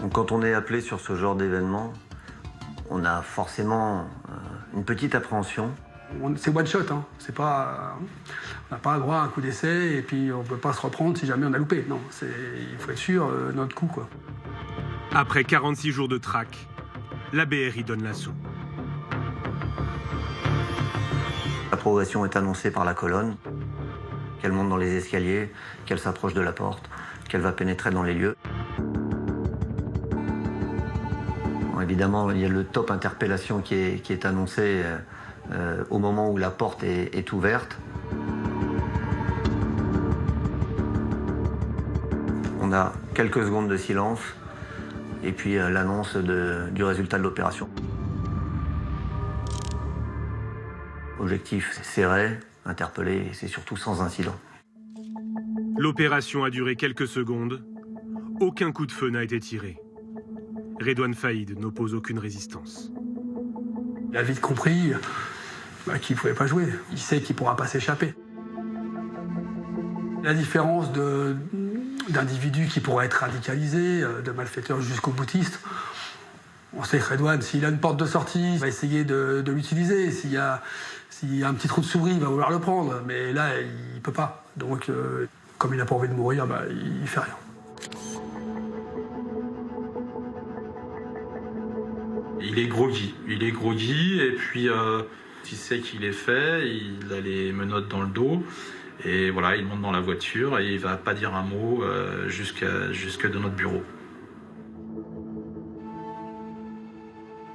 Donc, quand on est appelé sur ce genre d'événement, on a forcément une petite appréhension. C'est one shot, hein. C'est pas, on n'a pas le droit à un coup d'essai et puis on ne peut pas se reprendre si jamais on a loupé. Non, il faut être sûr notre coup, quoi. Après 46 jours de traque, la BRI donne l'assaut. La progression est annoncée par la colonne, qu'elle monte dans les escaliers, qu'elle s'approche de la porte, qu'elle va pénétrer dans les lieux. Bon, évidemment, il y a le top interpellation qui est annoncé au moment où la porte est ouverte. On a quelques secondes de silence et puis l'annonce du résultat de l'opération. Objectif serré, interpellé, et c'est surtout sans incident. L'opération a duré quelques secondes. Aucun coup de feu n'a été tiré. Redouane Faïd n'oppose aucune résistance. Il a vite compris qu'il ne pouvait pas jouer. Il sait qu'il ne pourra pas s'échapper. La différence d'individus qui pourraient être radicalisés, de malfaiteurs jusqu'aux boutistes, on sait que Redouane, s'il a une porte de sortie, il va essayer de l'utiliser. S'il y a un petit trou de souris, il va vouloir le prendre. Mais là, il ne peut pas. Donc, comme il n'a pas envie de mourir, il ne fait rien. Il est groggy, et puis il sait qu'il est fait, il a les menottes dans le dos, et voilà, il monte dans la voiture et il va pas dire un mot jusque dans notre bureau.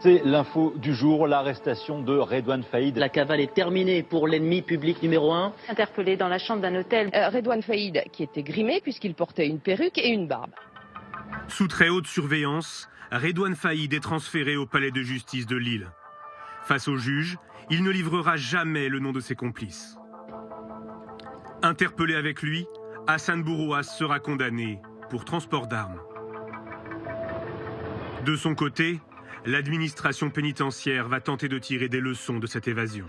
C'est l'info du jour, l'arrestation de Redouane Faïd. La cavale est terminée pour l'ennemi public numéro 1. Interpellé dans la chambre d'un hôtel, Redouane Faïd, qui était grimé puisqu'il portait une perruque et une barbe. Sous très haute surveillance, Redouane Faïd est transféré au palais de justice de Lille. Face au juge, il ne livrera jamais le nom de ses complices. Interpellé avec lui, Hassan Bourouas sera condamné pour transport d'armes. De son côté, l'administration pénitentiaire va tenter de tirer des leçons de cette évasion.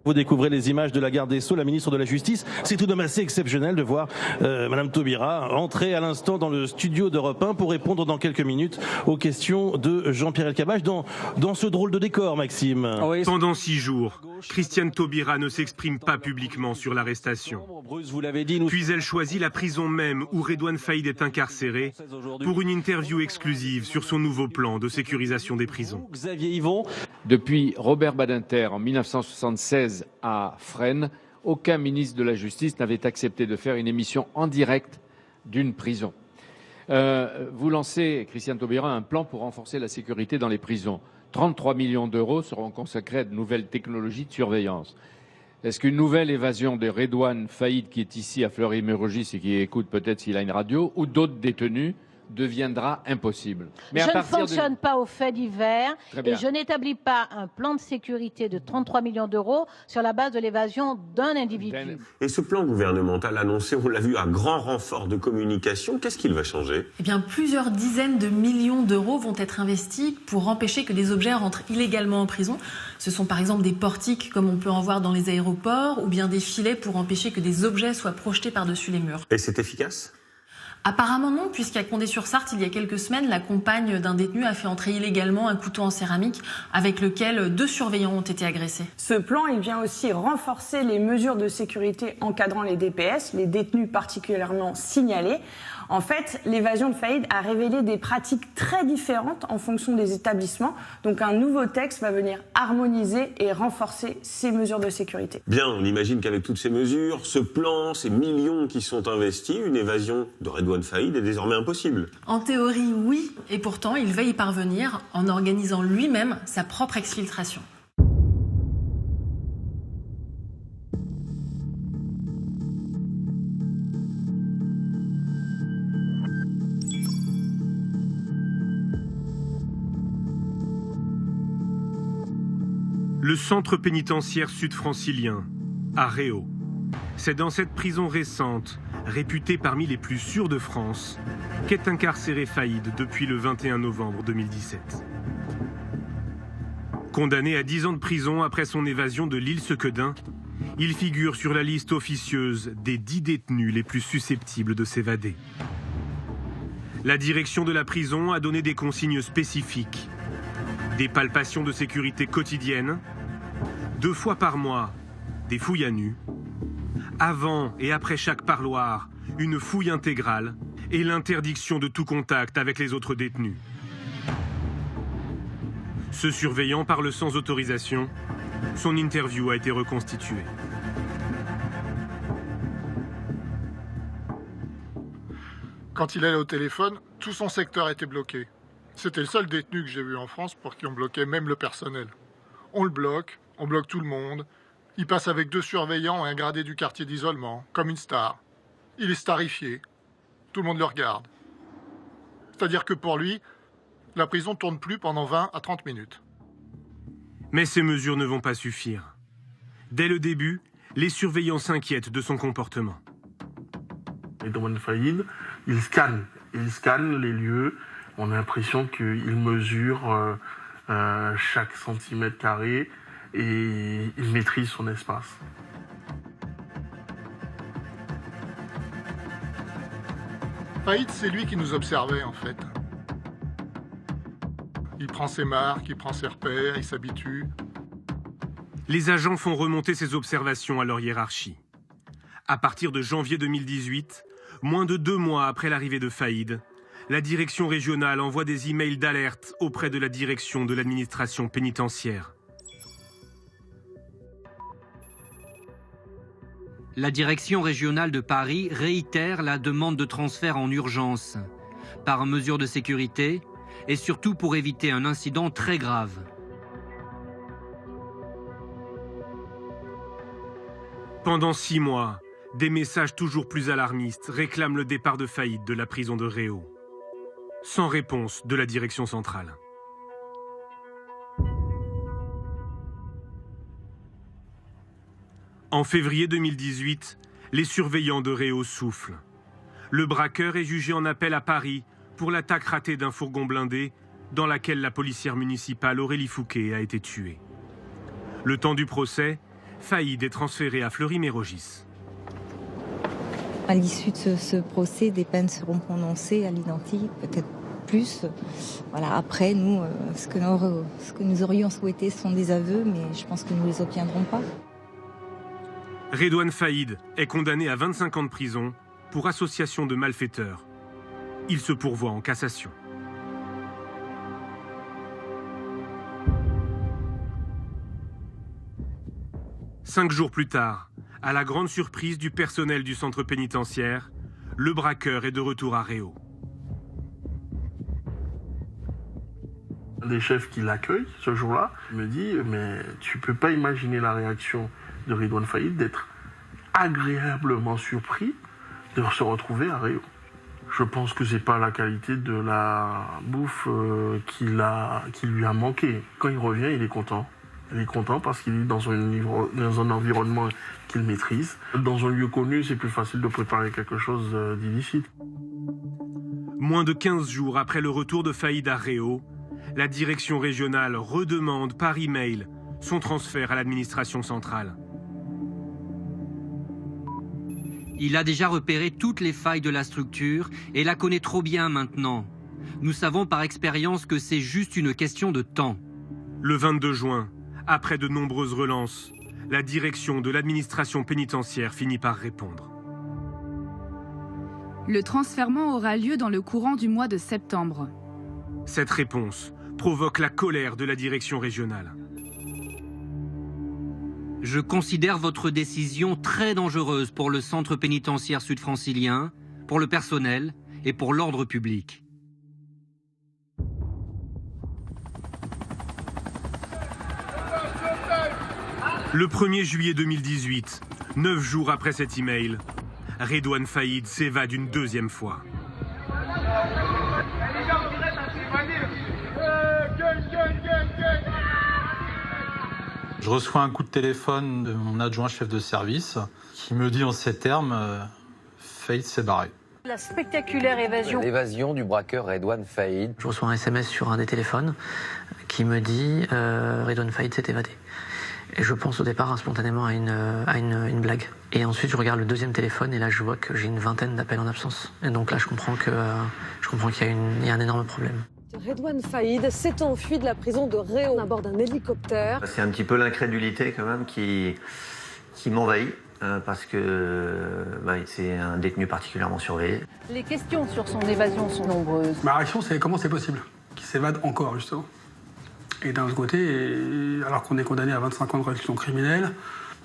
Vous découvrez les images de la garde des Sceaux, la ministre de la Justice. C'est tout de même assez exceptionnel de voir Madame Taubira entrer à l'instant dans le studio d'Europe 1 pour répondre dans quelques minutes aux questions de Jean-Pierre Elkabbach dans ce drôle de décor, Maxime. Oui. Pendant 6 jours, Christiane Taubira ne s'exprime pas publiquement sur l'arrestation. Puis elle choisit la prison même où Redouane Faïd est incarcéré pour une interview exclusive sur son nouveau plan de sécurisation des prisons. Xavier Yvon. Depuis Robert Badinter en 1976 à Fresnes, aucun ministre de la Justice n'avait accepté de faire une émission en direct d'une prison. Vous lancez, Christiane Taubira, un plan pour renforcer la sécurité dans les prisons. 33 millions d'euros seront consacrés à de nouvelles technologies de surveillance. Est-ce qu'une nouvelle évasion de Redouane Faïd, qui est ici à Fleury-Mérogis et qui écoute peut-être s'il a une radio, ou d'autres détenus, deviendra impossible? Mais je ne fonctionne pas aux faits divers et je n'établis pas un plan de sécurité de 33 millions d'euros sur la base de l'évasion d'un individu. Et ce plan gouvernemental annoncé, on l'a vu, à grand renfort de communication, qu'est-ce qu'il va changer? Eh bien, plusieurs dizaines de millions d'euros vont être investis pour empêcher que des objets rentrent illégalement en prison. Ce sont par exemple des portiques, comme on peut en voir dans les aéroports, ou bien des filets pour empêcher que des objets soient projetés par-dessus les murs. Et c'est efficace? Apparemment non, puisqu'à Condé-sur-Sarthe, il y a quelques semaines, la compagne d'un détenu a fait entrer illégalement un couteau en céramique avec lequel 2 surveillants ont été agressés. Ce plan, il vient aussi renforcer les mesures de sécurité encadrant les DPS, les détenus particulièrement signalés. En fait, l'évasion de Faïd a révélé des pratiques très différentes en fonction des établissements. Donc un nouveau texte va venir harmoniser et renforcer ces mesures de sécurité. Bien, on imagine qu'avec toutes ces mesures, ce plan, ces millions qui sont investis, une évasion de Redouane Faïd est désormais impossible. En théorie, oui, et pourtant, il va y parvenir en organisant lui-même sa propre exfiltration. Le centre pénitentiaire sud-francilien, à Réau. C'est dans cette prison récente, réputée parmi les plus sûres de France, qu'est incarcéré Faïd depuis le 21 novembre 2017. Condamné à 10 ans de prison après son évasion de l'île Sequedin, il figure sur la liste officieuse des 10 détenus les plus susceptibles de s'évader. La direction de la prison a donné des consignes spécifiques. Des palpations de sécurité quotidiennes, 2 fois par mois, des fouilles à nu, avant et après chaque parloir, une fouille intégrale et l'interdiction de tout contact avec les autres détenus. Ce surveillant parle sans autorisation. Son interview a été reconstituée. Quand il allait au téléphone, tout son secteur était bloqué. C'était le seul détenu que j'ai vu en France pour qui on bloquait même le personnel. On le bloque, on bloque tout le monde. Il passe avec 2 surveillants et un gradé du quartier d'isolement, comme une star. Il est starifié. Tout le monde le regarde. C'est-à-dire que pour lui, la prison ne tourne plus pendant 20 à 30 minutes. Mais ces mesures ne vont pas suffire. Dès le début, les surveillants s'inquiètent de son comportement. Redouane Faïd, il scanne les lieux. On a l'impression qu'il mesure chaque centimètre carré et il maîtrise son espace. Faïd, c'est lui qui nous observait en fait. Il prend ses marques, il prend ses repères, il s'habitue. Les agents font remonter ces observations à leur hiérarchie. À partir de janvier 2018, moins de 2 mois après l'arrivée de Faïd, la direction régionale envoie des emails d'alerte auprès de la direction de l'administration pénitentiaire. La direction régionale de Paris réitère la demande de transfert en urgence, par mesure de sécurité et surtout pour éviter un incident très grave. Pendant 6 mois, des messages toujours plus alarmistes réclament le départ de Faïd de la prison de Réau, sans réponse de la direction centrale. En février 2018, les surveillants de Réau soufflent. Le braqueur est jugé en appel à Paris pour l'attaque ratée d'un fourgon blindé dans laquelle la policière municipale Aurélie Fouquet a été tuée. Le temps du procès, Faïd est transféré à Fleury-Mérogis. À l'issue de ce procès, des peines seront prononcées à l'identique, peut-être plus. Voilà. Après, nous, ce que nous aurions souhaité, ce sont des aveux, mais je pense que nous ne les obtiendrons pas. Redouane Faïd est condamné à 25 ans de prison pour association de malfaiteurs. Il se pourvoit en cassation. Cinq jours plus tard, à la grande surprise du personnel du centre pénitentiaire, le braqueur est de retour à Réau. Un des chefs qui l'accueille ce jour-là me dit « Mais tu peux pas imaginer la réaction de Redouane Faïd d'être agréablement surpris de se retrouver à Réau. Je pense que c'est pas la qualité de la bouffe qui lui a manqué. Quand il revient, il est content. Il est content parce qu'il est dans un environnement qu'il maîtrise. Dans un lieu connu, c'est plus facile de préparer quelque chose d'illicite. Moins de 15 jours après le retour de Faïd à Réau, la direction régionale redemande par email son transfert à l'administration centrale. Il a déjà repéré toutes les failles de la structure et la connaît trop bien maintenant. Nous savons par expérience que c'est juste une question de temps. Le 22 juin, après de nombreuses relances, la direction de l'administration pénitentiaire finit par répondre. Le transfèrement aura lieu dans le courant du mois de septembre. Cette réponse provoque la colère de la direction régionale. Je considère votre décision très dangereuse pour le centre pénitentiaire sud-francilien, pour le personnel et pour l'ordre public. Le 1er juillet 2018, 9 jours après cet email, Redouane Faïd s'évade une deuxième fois. Je reçois un coup de téléphone de mon adjoint chef de service qui me dit en ces termes Faïd s'est barré. La spectaculaire évasion. L'évasion du braqueur Redouane Faïd. Je reçois un SMS sur un des téléphones qui me dit Redouane Faïd s'est évadé. Et je pense au départ spontanément à une blague. Et ensuite je regarde le deuxième téléphone et là je vois que j'ai une vingtaine d'appels en absence. Et donc là je comprends qu'il y a un énorme problème. Redouane Faïd s'est enfui de la prison de Réau à bord d'un hélicoptère. C'est un petit peu l'incrédulité quand même qui m'envahit. Parce que c'est un détenu particulièrement surveillé. Les questions sur son évasion sont nombreuses. Ma réaction, c'est comment c'est possible qu'il s'évade encore, justement. Et d'un autre côté, alors qu'on est condamné à 25 ans de réclusion criminelle,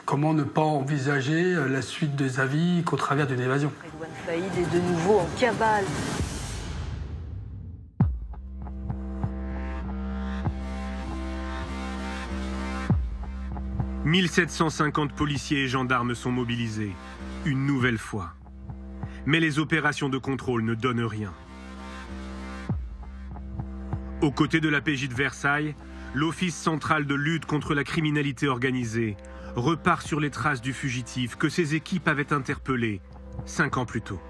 comment ne pas envisager la suite de sa vie qu'au travers d'une évasion? Redouane Faïd est de nouveau en cavale. « 1750 policiers et gendarmes sont mobilisés, une nouvelle fois. Mais les opérations de contrôle ne donnent rien. Aux côtés de la PJ de Versailles, l'Office central de lutte contre la criminalité organisée repart sur les traces du fugitif que ses équipes avaient interpellé 5 ans plus tôt.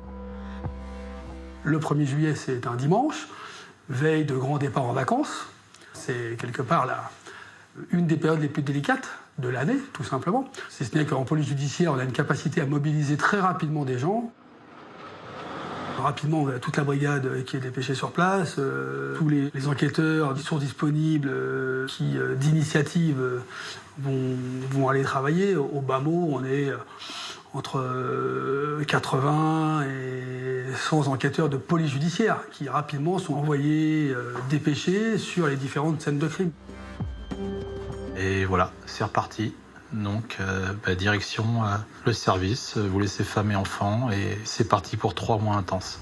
Le 1er juillet, c'est un dimanche, veille de grand départ en vacances. C'est quelque part une des périodes les plus délicates de l'année, tout simplement. Si ce n'est qu'en police judiciaire, on a une capacité à mobiliser très rapidement des gens. Rapidement, on a toute la brigade qui est dépêchée sur place, tous les enquêteurs qui sont disponibles, qui d'initiative vont aller travailler. Au bas mot, on est entre 80 et 100 enquêteurs de police judiciaire qui rapidement sont envoyés, dépêchés sur les différentes scènes de crime. Et voilà, c'est reparti. Donc, direction le service, vous laissez femmes et enfants, et c'est parti pour 3 mois intenses.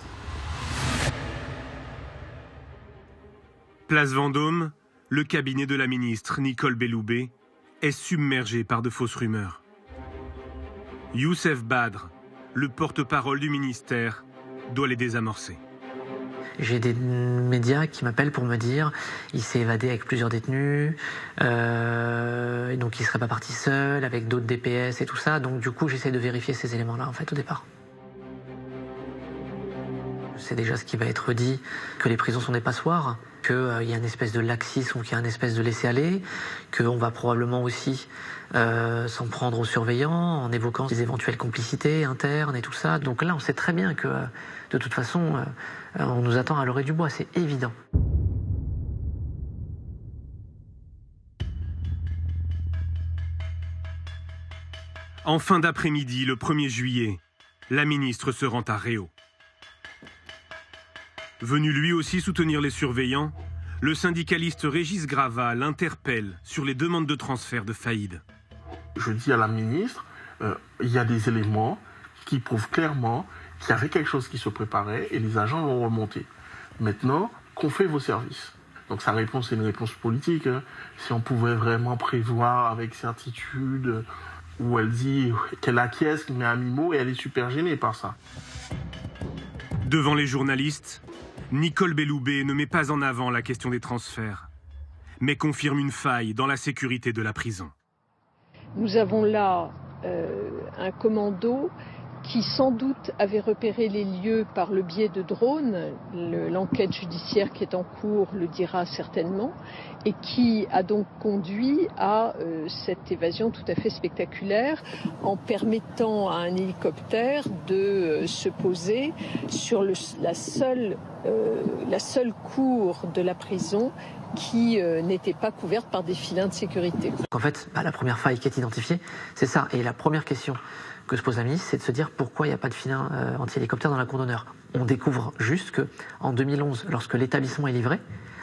Place Vendôme, le cabinet de la ministre Nicole Belloubet est submergé par de fausses rumeurs. Youssef Badr, le porte-parole du ministère, doit les désamorcer. J'ai des médias qui m'appellent pour me dire il s'est évadé avec plusieurs détenus, et donc il ne serait pas parti seul, avec d'autres DPS et tout ça. Donc du coup, j'essaie de vérifier ces éléments-là, en fait, au départ. C'est déjà ce qui va être dit, que les prisons sont des passoires, qu'il y a une espèce de laxisme ou qu'il y a une espèce de laisser-aller, qu'on va probablement aussi s'en prendre aux surveillants en évoquant des éventuelles complicités internes et tout ça. Donc là, on sait très bien que, de toute façon, on nous attend à l'orée du bois, c'est évident. En fin d'après-midi, le 1er juillet, la ministre se rend à Réau. Venu lui aussi soutenir les surveillants, le syndicaliste Régis Grava l'interpelle sur les demandes de transfert de Faïd. Je dis à la ministre, il y a des éléments qui prouvent clairement qu'il y avait quelque chose qui se préparait et les agents vont remonter. Maintenant, qu'ont fait vos services? Donc sa réponse est une réponse politique. Si on pouvait vraiment prévoir avec certitude, où elle dit qu'elle acquiesce, mais à mi-mot, et elle est super gênée par ça. Devant les journalistes, Nicole Belloubet ne met pas en avant la question des transferts, mais confirme une faille dans la sécurité de la prison. Nous avons là un commando qui sans doute avait repéré les lieux par le biais de drones. L'enquête judiciaire qui est en cours le dira certainement, et qui a donc conduit à cette évasion tout à fait spectaculaire en permettant à un hélicoptère de se poser sur la seule cour de la prison qui n'était pas couverte par des filins de sécurité. En fait, la première faille qui est identifiée, c'est ça. Et la première question que se pose la ministre, c'est de se dire pourquoi il n'y a pas de filin anti-hélicoptère dans la cour d'honneur. On découvre juste qu'en 2011, lorsque l'établissement est livré,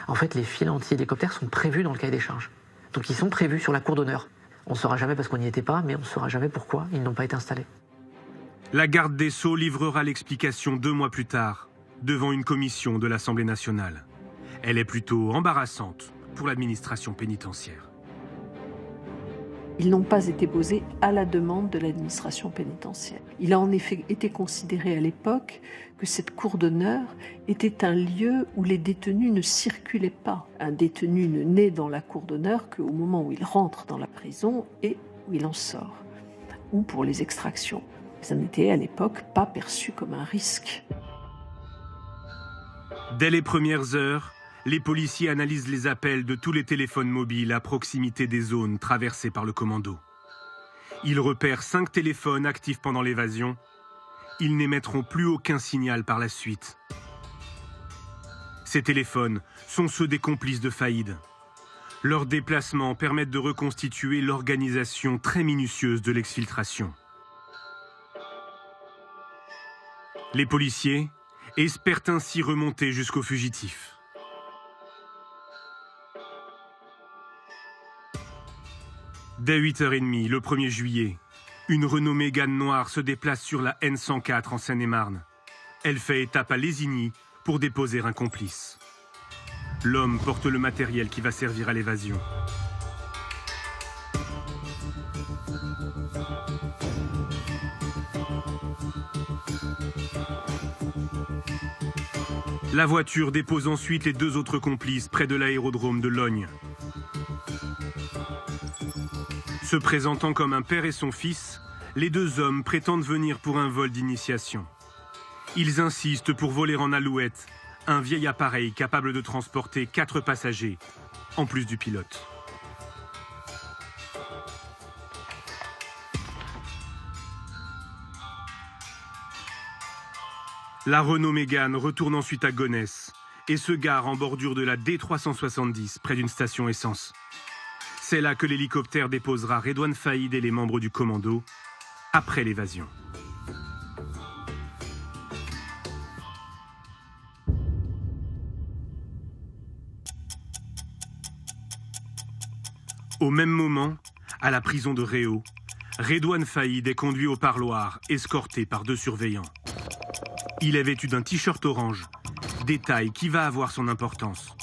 en fait, les filins anti-hélicoptères sont prévus dans le cahier des charges. Donc ils sont prévus sur la cour d'honneur. On ne saura jamais parce qu'on n'y était pas, mais on ne saura jamais pourquoi ils n'ont pas été installés. La garde des Sceaux livrera l'explication 2 mois plus tard, devant une commission de l'Assemblée nationale. Elle est plutôt embarrassante pour l'administration pénitentiaire. Ils n'ont pas été posés à la demande de l'administration pénitentiaire. Il a en effet été considéré à l'époque que cette cour d'honneur était un lieu où les détenus ne circulaient pas. Un détenu ne naît dans la cour d'honneur qu'au moment où il rentre dans la prison et où il en sort, ou pour les extractions. Ça n'était à l'époque pas perçu comme un risque. Dès les premières heures, les policiers analysent les appels de tous les téléphones mobiles à proximité des zones traversées par le commando. Ils repèrent 5 téléphones actifs pendant l'évasion. Ils n'émettront plus aucun signal par la suite. Ces téléphones sont ceux des complices de Faïd. Leurs déplacements permettent de reconstituer l'organisation très minutieuse de l'exfiltration. Les policiers espèrent ainsi remonter jusqu'aux fugitifs. Dès 8h30, le 1er juillet, une Renault Mégane noire se déplace sur la N104 en Seine-et-Marne. Elle fait étape à Lésigny pour déposer un complice. L'homme porte le matériel qui va servir à l'évasion. La voiture dépose ensuite les 2 autres complices près de l'aérodrome de Logne. Se présentant comme un père et son fils, les 2 hommes prétendent venir pour un vol d'initiation. Ils insistent pour voler en Alouette, un vieil appareil capable de transporter 4 passagers, en plus du pilote. La Renault Mégane retourne ensuite à Gonesse et se gare en bordure de la D370, près d'une station essence. C'est là que l'hélicoptère déposera Redouane Faïd et les membres du commando, après l'évasion. Au même moment, à la prison de Réau, Redouane Faïd est conduit au parloir, escorté par 2 surveillants. Il est vêtu d'un t-shirt orange, détail qui va avoir son importance.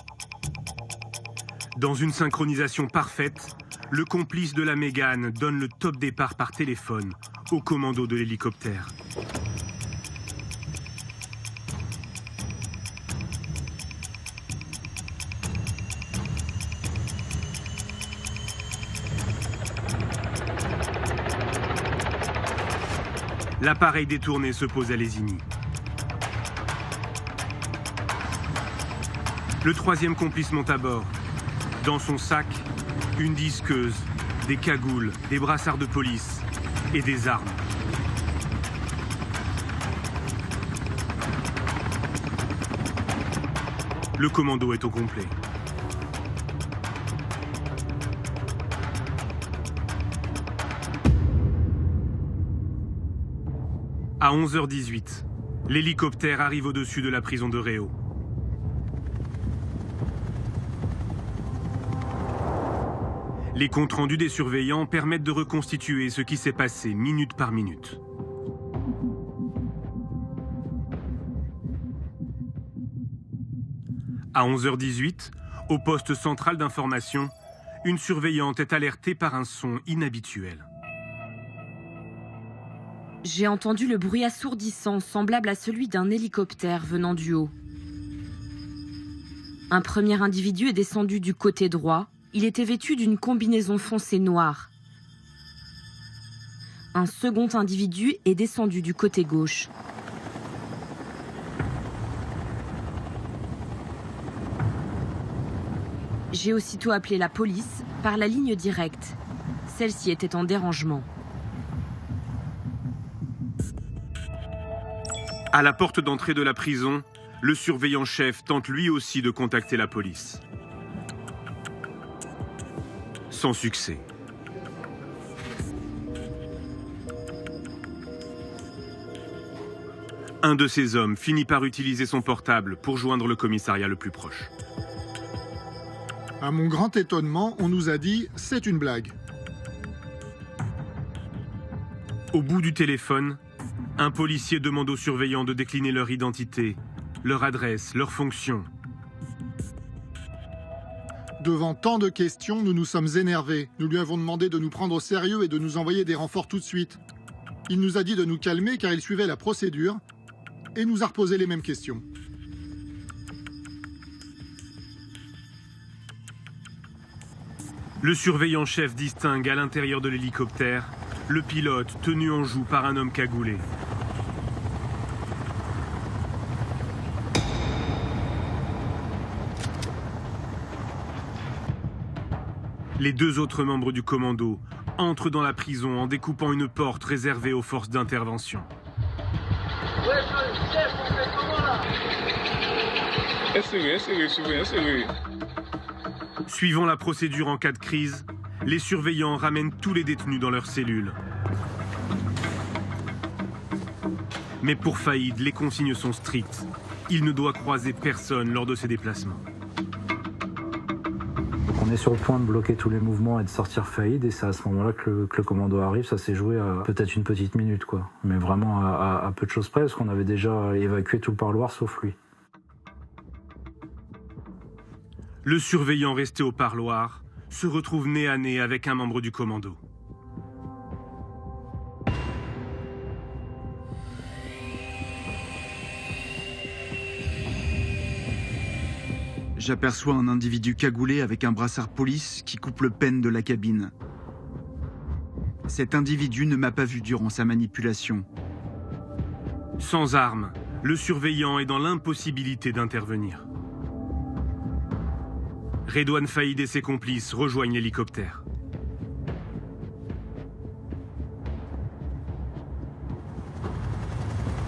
Dans une synchronisation parfaite, le complice de la Mégane donne le top départ par téléphone au commando de l'hélicoptère. L'appareil détourné se pose à Lésigny. Le 3e complice monte à bord. Dans son sac, une disqueuse, des cagoules, des brassards de police et des armes. Le commando est au complet. À 11h18, l'hélicoptère arrive au-dessus de la prison de Réau. Les comptes rendus des surveillants permettent de reconstituer ce qui s'est passé minute par minute. À 11h18, au poste central d'information, une surveillante est alertée par un son inhabituel. J'ai entendu le bruit assourdissant, semblable à celui d'un hélicoptère venant du haut. Un premier individu est descendu du côté droit. Il était vêtu d'une combinaison foncée noire. Un second individu est descendu du côté gauche. J'ai aussitôt appelé la police par la ligne directe. Celle-ci était en dérangement. À la porte d'entrée de la prison, le surveillant-chef tente lui aussi de contacter la police. Sans succès. Un de ces hommes finit par utiliser son portable pour joindre le commissariat le plus proche. À mon grand étonnement, on nous a dit « c'est une blague ». Au bout du téléphone, un policier demande aux surveillants de décliner leur identité, leur adresse, leur fonction. Devant tant de questions, nous nous sommes énervés. Nous lui avons demandé de nous prendre au sérieux et de nous envoyer des renforts tout de suite. Il nous a dit de nous calmer car il suivait la procédure et nous a reposé les mêmes questions. Le surveillant-chef distingue à l'intérieur de l'hélicoptère le pilote tenu en joue par un homme cagoulé. Les 2 autres membres du commando entrent dans la prison en découpant une porte réservée aux forces d'intervention. Suivant la procédure en cas de crise, les surveillants ramènent tous les détenus dans leurs cellules. Mais pour Faïd, les consignes sont strictes. Il ne doit croiser personne lors de ses déplacements. Donc on est sur le point de bloquer tous les mouvements et de sortir Faïd, et c'est à ce moment-là que le commando arrive. Ça s'est joué à peut-être une petite minute, quoi. Mais vraiment à peu de choses près, parce qu'on avait déjà évacué tout le parloir sauf lui. Le surveillant resté au parloir se retrouve nez à nez avec un membre du commando. J'aperçois un individu cagoulé avec un brassard police qui coupe le pêne de la cabine. Cet individu ne m'a pas vu durant sa manipulation. Sans arme, le surveillant est dans l'impossibilité d'intervenir. Redouane Faïd et ses complices rejoignent l'hélicoptère.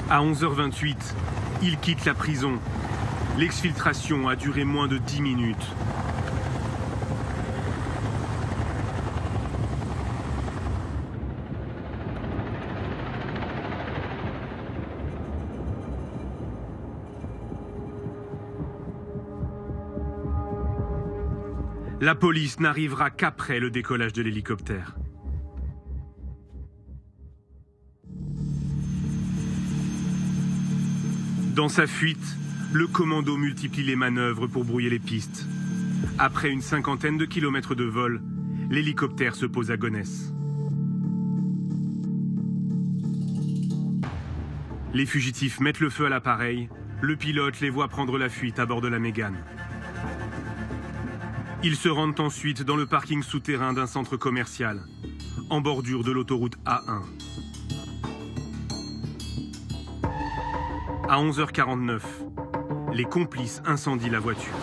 À 11h28, ils quittent la prison. L'exfiltration a duré moins de 10 minutes. La police n'arrivera qu'après le décollage de l'hélicoptère. Dans sa fuite, le commando multiplie les manœuvres pour brouiller les pistes. Après une 50aine de kilomètres de vol, l'hélicoptère se pose à Gonesse. Les fugitifs mettent le feu à l'appareil. Le pilote les voit prendre la fuite à bord de la Mégane. Ils se rendent ensuite dans le parking souterrain d'un centre commercial, en bordure de l'autoroute A1. À 11h49, les complices incendient la voiture.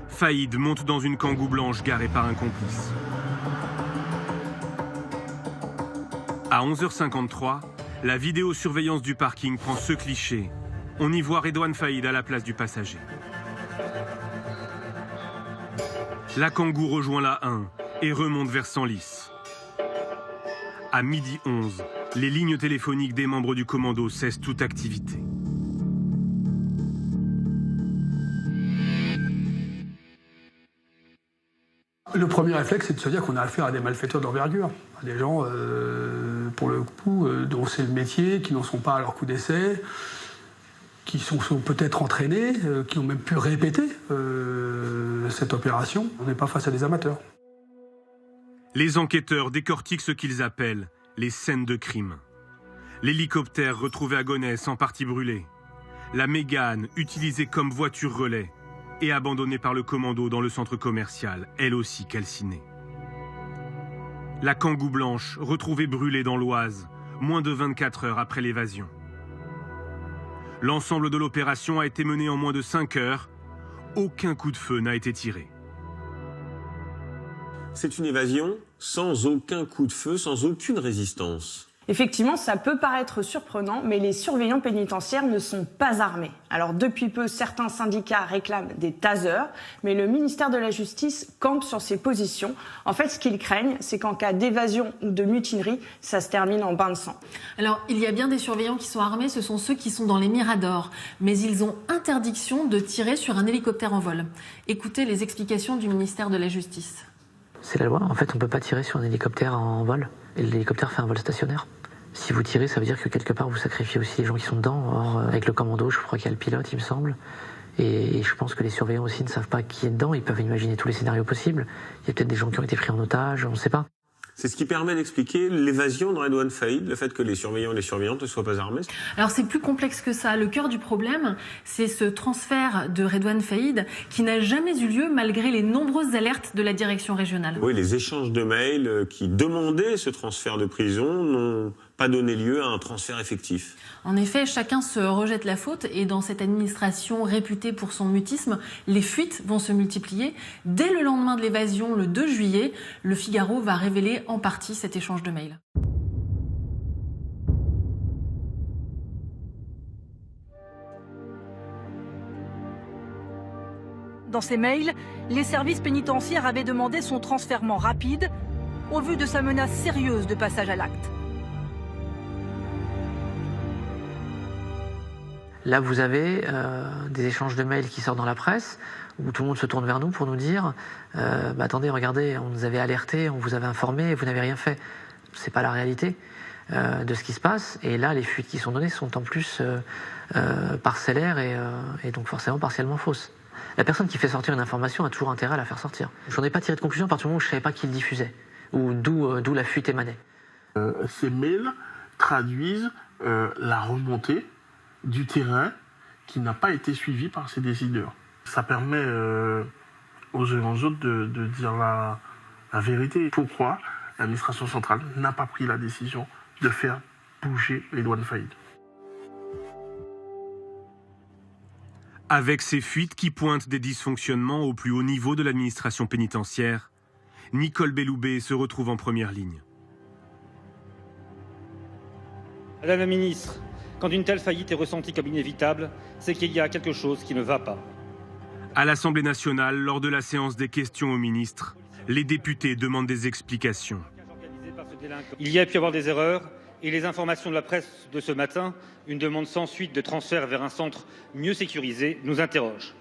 Faïd monte dans une Kangoo blanche garée par un complice. À 11h53, la vidéosurveillance du parking prend ce cliché. On y voit Redouane Faïd à la place du passager. La Kangoo rejoint la 1 et remonte vers Senlis. À 12h11, les lignes téléphoniques des membres du commando cessent toute activité. Le premier réflexe, c'est de se dire qu'on a affaire à des malfaiteurs d'envergure, à des gens, pour le coup, dont c'est le métier, qui n'en sont pas à leur coup d'essai, qui sont peut-être entraînés, qui ont même pu répéter cette opération. On n'est pas face à des amateurs. Les enquêteurs décortiquent ce qu'ils appellent les scènes de crime. L'hélicoptère retrouvé à Gonesse en partie brûlé. La Mégane utilisée comme voiture relais et abandonnée par le commando dans le centre commercial, elle aussi calcinée. La Kangoo blanche retrouvée brûlée dans l'Oise, moins de 24 heures après l'évasion. L'ensemble de l'opération a été mené en moins de 5 heures. Aucun coup de feu n'a été tiré. C'est une évasion sans aucun coup de feu, sans aucune résistance. Effectivement, ça peut paraître surprenant, mais les surveillants pénitentiaires ne sont pas armés. Alors depuis peu, certains syndicats réclament des tasers, mais le ministère de la Justice campe sur ses positions. En fait, ce qu'ils craignent, c'est qu'en cas d'évasion ou de mutinerie, ça se termine en bain de sang. Alors, il y a bien des surveillants qui sont armés, ce sont ceux qui sont dans les miradors, mais ils ont interdiction de tirer sur un hélicoptère en vol. Écoutez les explications du ministère de la Justice. C'est la loi. En fait, on ne peut pas tirer sur un hélicoptère en vol. Et l'hélicoptère fait un vol stationnaire. Si vous tirez, ça veut dire que quelque part, vous sacrifiez aussi les gens qui sont dedans. Or, avec le commando, je crois qu'il y a le pilote, il me semble. Et je pense que les surveillants aussi ne savent pas qui est dedans. Ils peuvent imaginer tous les scénarios possibles. Il y a peut-être des gens qui ont été pris en otage, on ne sait pas. C'est ce qui permet d'expliquer l'évasion de Redouane Faïd, le fait que les surveillants et les surveillantes ne soient pas armés. Alors c'est plus complexe que ça. Le cœur du problème, c'est ce transfert de Redouane Faïd qui n'a jamais eu lieu malgré les nombreuses alertes de la direction régionale. Oui, les échanges de mails qui demandaient ce transfert de prison n'ont pas donné lieu à un transfert effectif. En effet, chacun se rejette la faute et dans cette administration réputée pour son mutisme, les fuites vont se multiplier. Dès le lendemain de l'évasion, le 2 juillet, le Figaro va révéler en partie cet échange de mails. Dans ces mails, les services pénitentiaires avaient demandé son transfèrement rapide au vu de sa menace sérieuse de passage à l'acte. Là, vous avez des échanges de mails qui sortent dans la presse, où tout le monde se tourne vers nous pour nous dire attendez, regardez, on nous avait alerté, on vous avait informé, et vous n'avez rien fait. C'est pas la réalité de ce qui se passe. Et là, les fuites qui sont données sont en plus parcellaires et donc forcément partiellement fausses. La personne qui fait sortir une information a toujours intérêt à la faire sortir. Je n'en ai pas tiré de conclusion à partir du moment où je ne savais pas qui le diffusait, ou d'où la fuite émanait. Ces mails traduisent la remontée du terrain qui n'a pas été suivie par ces décideurs. Ça permet aux uns et aux autres de dire la vérité. Pourquoi l'administration centrale n'a pas pris la décision de faire bouger Redouane Faïd? Avec ces fuites qui pointent des dysfonctionnements au plus haut niveau de l'administration pénitentiaire, Nicole Belloubet se retrouve en première ligne. Madame la ministre, quand une telle faillite est ressentie comme inévitable, c'est qu'il y a quelque chose qui ne va pas. À l'Assemblée nationale, lors de la séance des questions au ministre, les députés demandent des explications. Il y a pu y avoir des erreurs et les informations de la presse de ce matin, une demande sans suite de transfert vers un centre mieux sécurisé, nous interroge.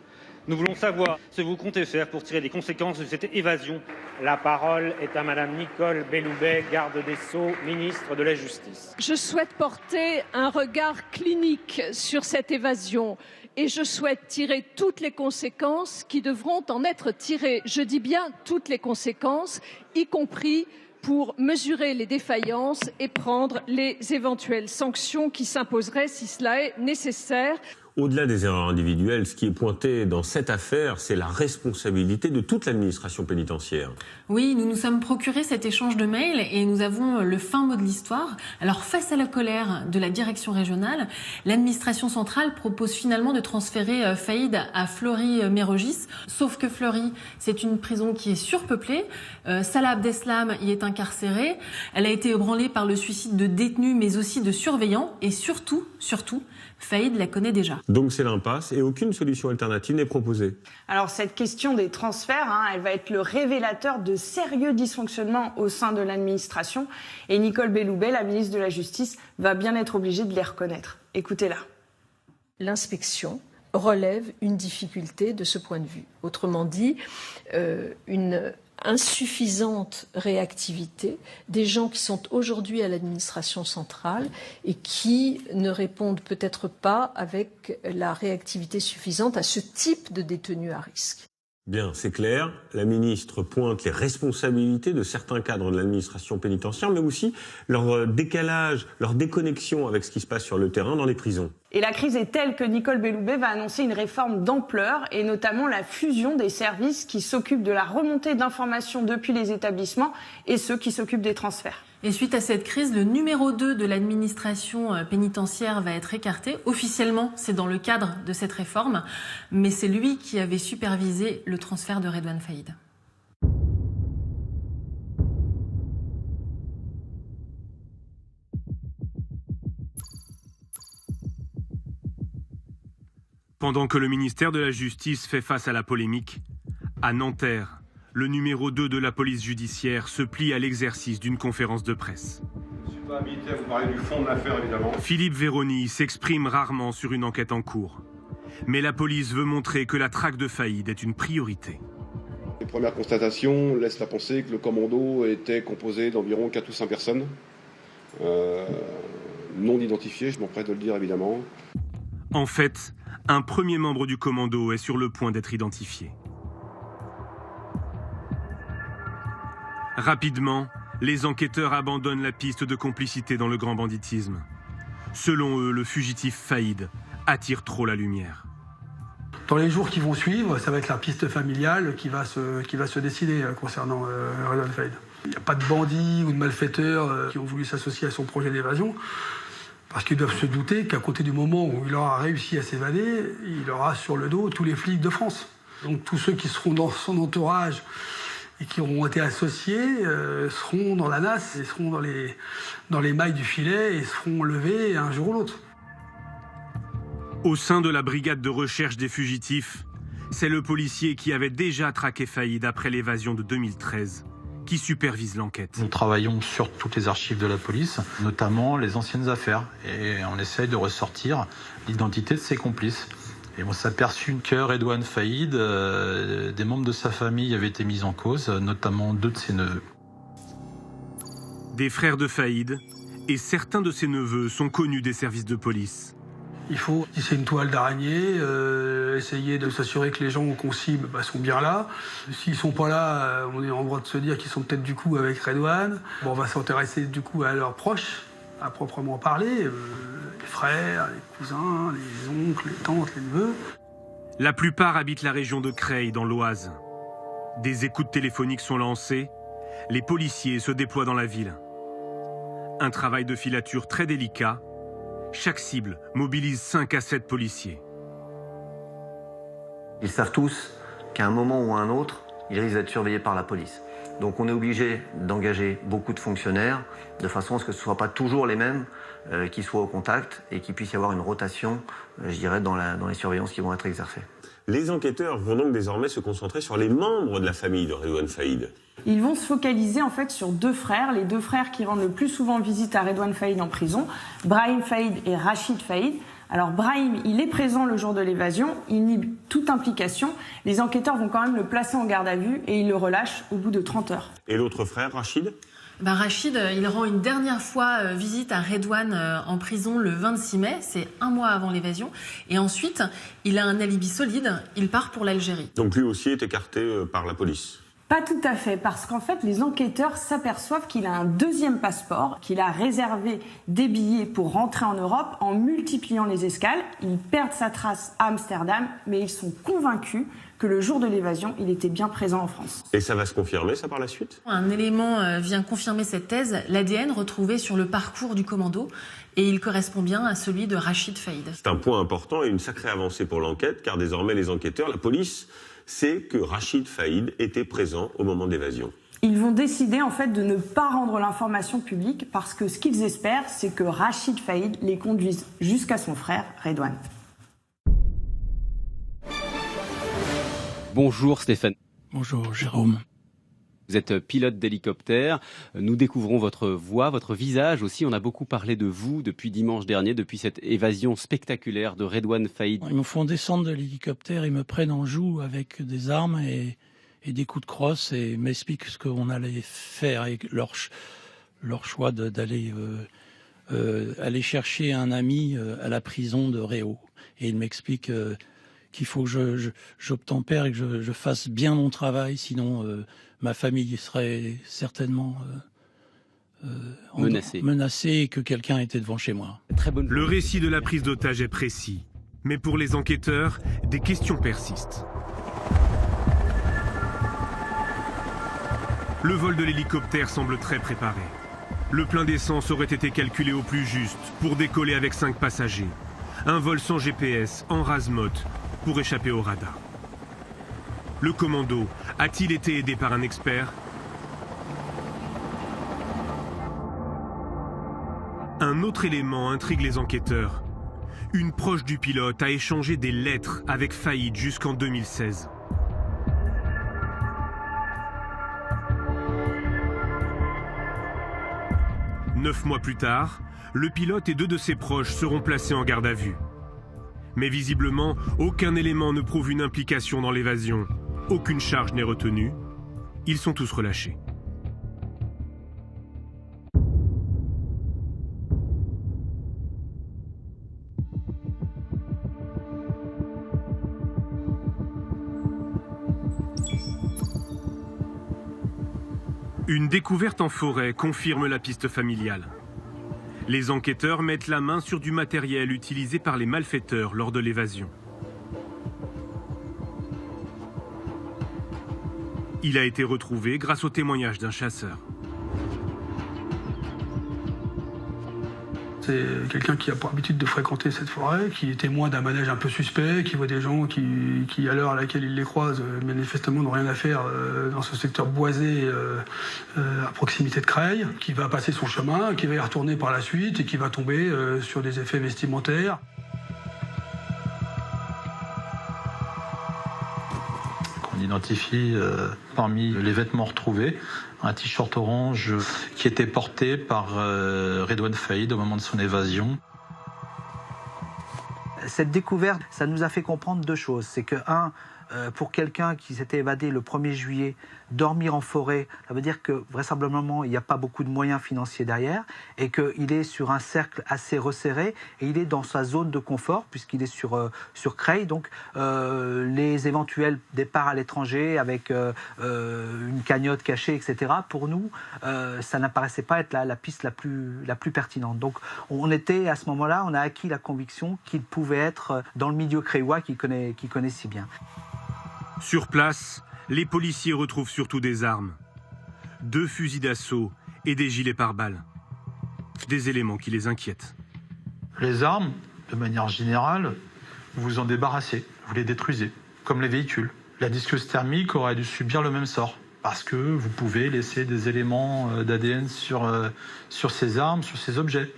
Nous voulons savoir ce que vous comptez faire pour tirer les conséquences de cette évasion. La parole est à Madame Nicole Belloubet, garde des Sceaux, ministre de la Justice. Je souhaite porter un regard clinique sur cette évasion et je souhaite tirer toutes les conséquences qui devront en être tirées. Je dis bien toutes les conséquences, y compris pour mesurer les défaillances et prendre les éventuelles sanctions qui s'imposeraient si cela est nécessaire. Au-delà des erreurs individuelles, ce qui est pointé dans cette affaire, c'est la responsabilité de toute l'administration pénitentiaire. Oui, nous nous sommes procuré cet échange de mails et nous avons le fin mot de l'histoire. Alors, face à la colère de la direction régionale, l'administration centrale propose finalement de transférer Faïd à Fleury-Mérogis. Sauf que Fleury, c'est une prison qui est surpeuplée. Salah Abdeslam y est incarcérée. Elle a été ébranlée par le suicide de détenus, mais aussi de surveillants. Et surtout, Faïd la connaît déjà. Donc c'est l'impasse et aucune solution alternative n'est proposée. Alors cette question des transferts, elle va être le révélateur de sérieux dysfonctionnements au sein de l'administration. Et Nicole Belloubet, la ministre de la Justice, va bien être obligée de les reconnaître. Écoutez-la. L'inspection relève une difficulté de ce point de vue. Autrement dit, une insuffisante réactivité des gens qui sont aujourd'hui à l'administration centrale et qui ne répondent peut-être pas avec la réactivité suffisante à ce type de détenus à risque. Bien, c'est clair. La ministre pointe les responsabilités de certains cadres de l'administration pénitentiaire, mais aussi leur décalage, leur déconnexion avec ce qui se passe sur le terrain dans les prisons. Et la crise est telle que Nicole Belloubet va annoncer une réforme d'ampleur et notamment la fusion des services qui s'occupent de la remontée d'informations depuis les établissements et ceux qui s'occupent des transferts. Et suite à cette crise, le numéro 2 de l'administration pénitentiaire va être écarté. Officiellement, c'est dans le cadre de cette réforme, mais c'est lui qui avait supervisé le transfert de Redouane Faïd. Pendant que le ministère de la Justice fait face à la polémique, à Nanterre, le numéro 2 de la police judiciaire se plie à l'exercice d'une conférence de presse. Je ne suis pas habilité à vous parler du fond de l'affaire, évidemment. Philippe Vérony s'exprime rarement sur une enquête en cours. Mais la police veut montrer que la traque de Faïd est une priorité. Les premières constatations laissent à penser que le commando était composé d'environ 4 ou 5 personnes. Non identifiées, je m'empresse de le dire évidemment. En fait, un premier membre du commando est sur le point d'être identifié. Rapidement, les enquêteurs abandonnent la piste de complicité dans le grand banditisme. Selon eux, le fugitif Faïd attire trop la lumière. Dans les jours qui vont suivre, ça va être la piste familiale qui va se décider concernant Redouane Faïd. Il n'y a pas de bandits ou de malfaiteurs qui ont voulu s'associer à son projet d'évasion, parce qu'ils doivent se douter qu'à côté du moment où il aura réussi à s'évader, il aura sur le dos tous les flics de France. Donc tous ceux qui seront dans son entourage et qui auront été associés seront dans la nasse et seront dans les mailles du filet et seront levés un jour ou l'autre. Au sein de la brigade de recherche des fugitifs, c'est le policier qui avait déjà traqué Faïd après l'évasion de 2013 qui supervise l'enquête. Nous travaillons sur toutes les archives de la police, notamment les anciennes affaires, et on essaye de ressortir l'identité de ses complices. Et on s'est aperçu que Redouane Faïd, des membres de sa famille avaient été mis en cause, notamment 2 de ses neveux. Des frères de Faïd et certains de ses neveux sont connus des services de police. Il faut tisser une toile d'araignée, essayer de s'assurer que les gens qu'on cible sont bien là. S'ils sont pas là, on est en droit de se dire qu'ils sont peut-être du coup avec Redouane. Bon, on va s'intéresser du coup à leurs proches, à proprement parler, les frères, les cousins, les oncles, les tantes, les neveux. La plupart habitent la région de Creil, dans l'Oise. Des écoutes téléphoniques sont lancées, les policiers se déploient dans la ville. Un travail de filature très délicat. Chaque cible mobilise 5 à 7 policiers. Ils savent tous qu'à un moment ou à un autre, ils risquent d'être surveillés par la police. Donc on est obligé d'engager beaucoup de fonctionnaires de façon à ce que ce ne soient pas toujours les mêmes qui soient au contact et qu'il puisse y avoir une rotation, je dirais, dans les surveillances qui vont être exercées. Les enquêteurs vont donc désormais se concentrer sur les membres de la famille de Redouane Faïd. Ils vont se focaliser en fait sur 2 frères, les 2 frères qui rendent le plus souvent visite à Redouane Faïd en prison, Brahim Faïd et Rachid Faïd. Alors Brahim, il est présent le jour de l'évasion, il nie toute implication. Les enquêteurs vont quand même le placer en garde à vue et ils le relâchent au bout de 30 heures. Et l'autre frère, Rachid ? Rachid, il rend une dernière fois visite à Redouane en prison le 26 mai, c'est 1 mois avant l'évasion. Et ensuite, il a un alibi solide, il part pour l'Algérie. Donc lui aussi est écarté par la police ? Pas tout à fait, parce qu'en fait, les enquêteurs s'aperçoivent qu'il a un 2e passeport, qu'il a réservé des billets pour rentrer en Europe en multipliant les escales. Ils perdent sa trace à Amsterdam, mais ils sont convaincus que le jour de l'évasion, il était bien présent en France. Et ça va se confirmer, ça, par la suite ? Un élément vient confirmer cette thèse, l'ADN retrouvé sur le parcours du commando, et il correspond bien à celui de Rachid Faïd. C'est un point important et une sacrée avancée pour l'enquête, car désormais les enquêteurs, la police, sait que Rachid Faïd était présent au moment de l'évasion. Ils vont décider en fait de ne pas rendre l'information publique parce que ce qu'ils espèrent, c'est que Rachid Faïd les conduise jusqu'à son frère Redouane. Bonjour Stéphane. Bonjour Jérôme. Vous êtes pilote d'hélicoptère. Nous découvrons votre voix, votre visage aussi. On a beaucoup parlé de vous depuis dimanche dernier, depuis cette évasion spectaculaire de Redouane Faïd. Ils me font descendre de l'hélicoptère, ils me prennent en joue avec des armes et des coups de crosse et m'expliquent ce qu'on allait faire et leur choix d'aller aller chercher un ami à la prison de Réau. Et ils m'expliquent qu'il faut que j'obtempère et que je fasse bien mon travail, sinon ma famille serait certainement menacée et que quelqu'un était devant chez moi. Le récit de la prise d'otage est précis, mais pour les enquêteurs, des questions persistent. Le vol de l'hélicoptère semble très préparé. Le plein d'essence aurait été calculé au plus juste pour décoller avec 5 passagers. Un vol sans GPS, en rase-motte, pour échapper au radar. Le commando a-t-il été aidé par un expert? Un autre élément intrigue les enquêteurs. Une proche du pilote a échangé des lettres avec Faïd jusqu'en 2016. Neuf mois plus tard, le pilote et 2 de ses proches seront placés en garde à vue. Mais visiblement, aucun élément ne prouve une implication dans l'évasion. Aucune charge n'est retenue. Ils sont tous relâchés. Une découverte en forêt confirme la piste familiale. Les enquêteurs mettent la main sur du matériel utilisé par les malfaiteurs lors de l'évasion. Il a été retrouvé grâce au témoignage d'un chasseur. C'est quelqu'un qui a pour habitude de fréquenter cette forêt, qui est témoin d'un manège un peu suspect, qui voit des gens qui à l'heure à laquelle il les croise, manifestement n'ont rien à faire dans ce secteur boisé à proximité de Creil, qui va passer son chemin, qui va y retourner par la suite et qui va tomber sur des effets vestimentaires. On identifie parmi les vêtements retrouvés un t-shirt orange qui était porté par Redouane Faïd au moment de son évasion. Cette découverte, ça nous a fait comprendre deux choses. C'est que, pour quelqu'un qui s'était évadé le 1er juillet, dormir en forêt, ça veut dire que vraisemblablement il n'y a pas beaucoup de moyens financiers derrière et qu'il est sur un cercle assez resserré et il est dans sa zone de confort puisqu'il est sur Creil. Donc les éventuels départs à l'étranger avec une cagnotte cachée, etc., pour nous, ça n'apparaissait pas être la piste la plus pertinente. Donc on était à ce moment-là, on a acquis la conviction qu'il pouvait être dans le milieu creillois qu'il connaît si bien. Sur place, les policiers retrouvent surtout des armes. 2 fusils d'assaut et des gilets pare-balles. Des éléments qui les inquiètent. Les armes, de manière générale, vous vous en débarrassez, vous les détruisez, comme les véhicules. La disqueuse thermique aurait dû subir le même sort, parce que vous pouvez laisser des éléments d'ADN sur ces armes, sur ces objets.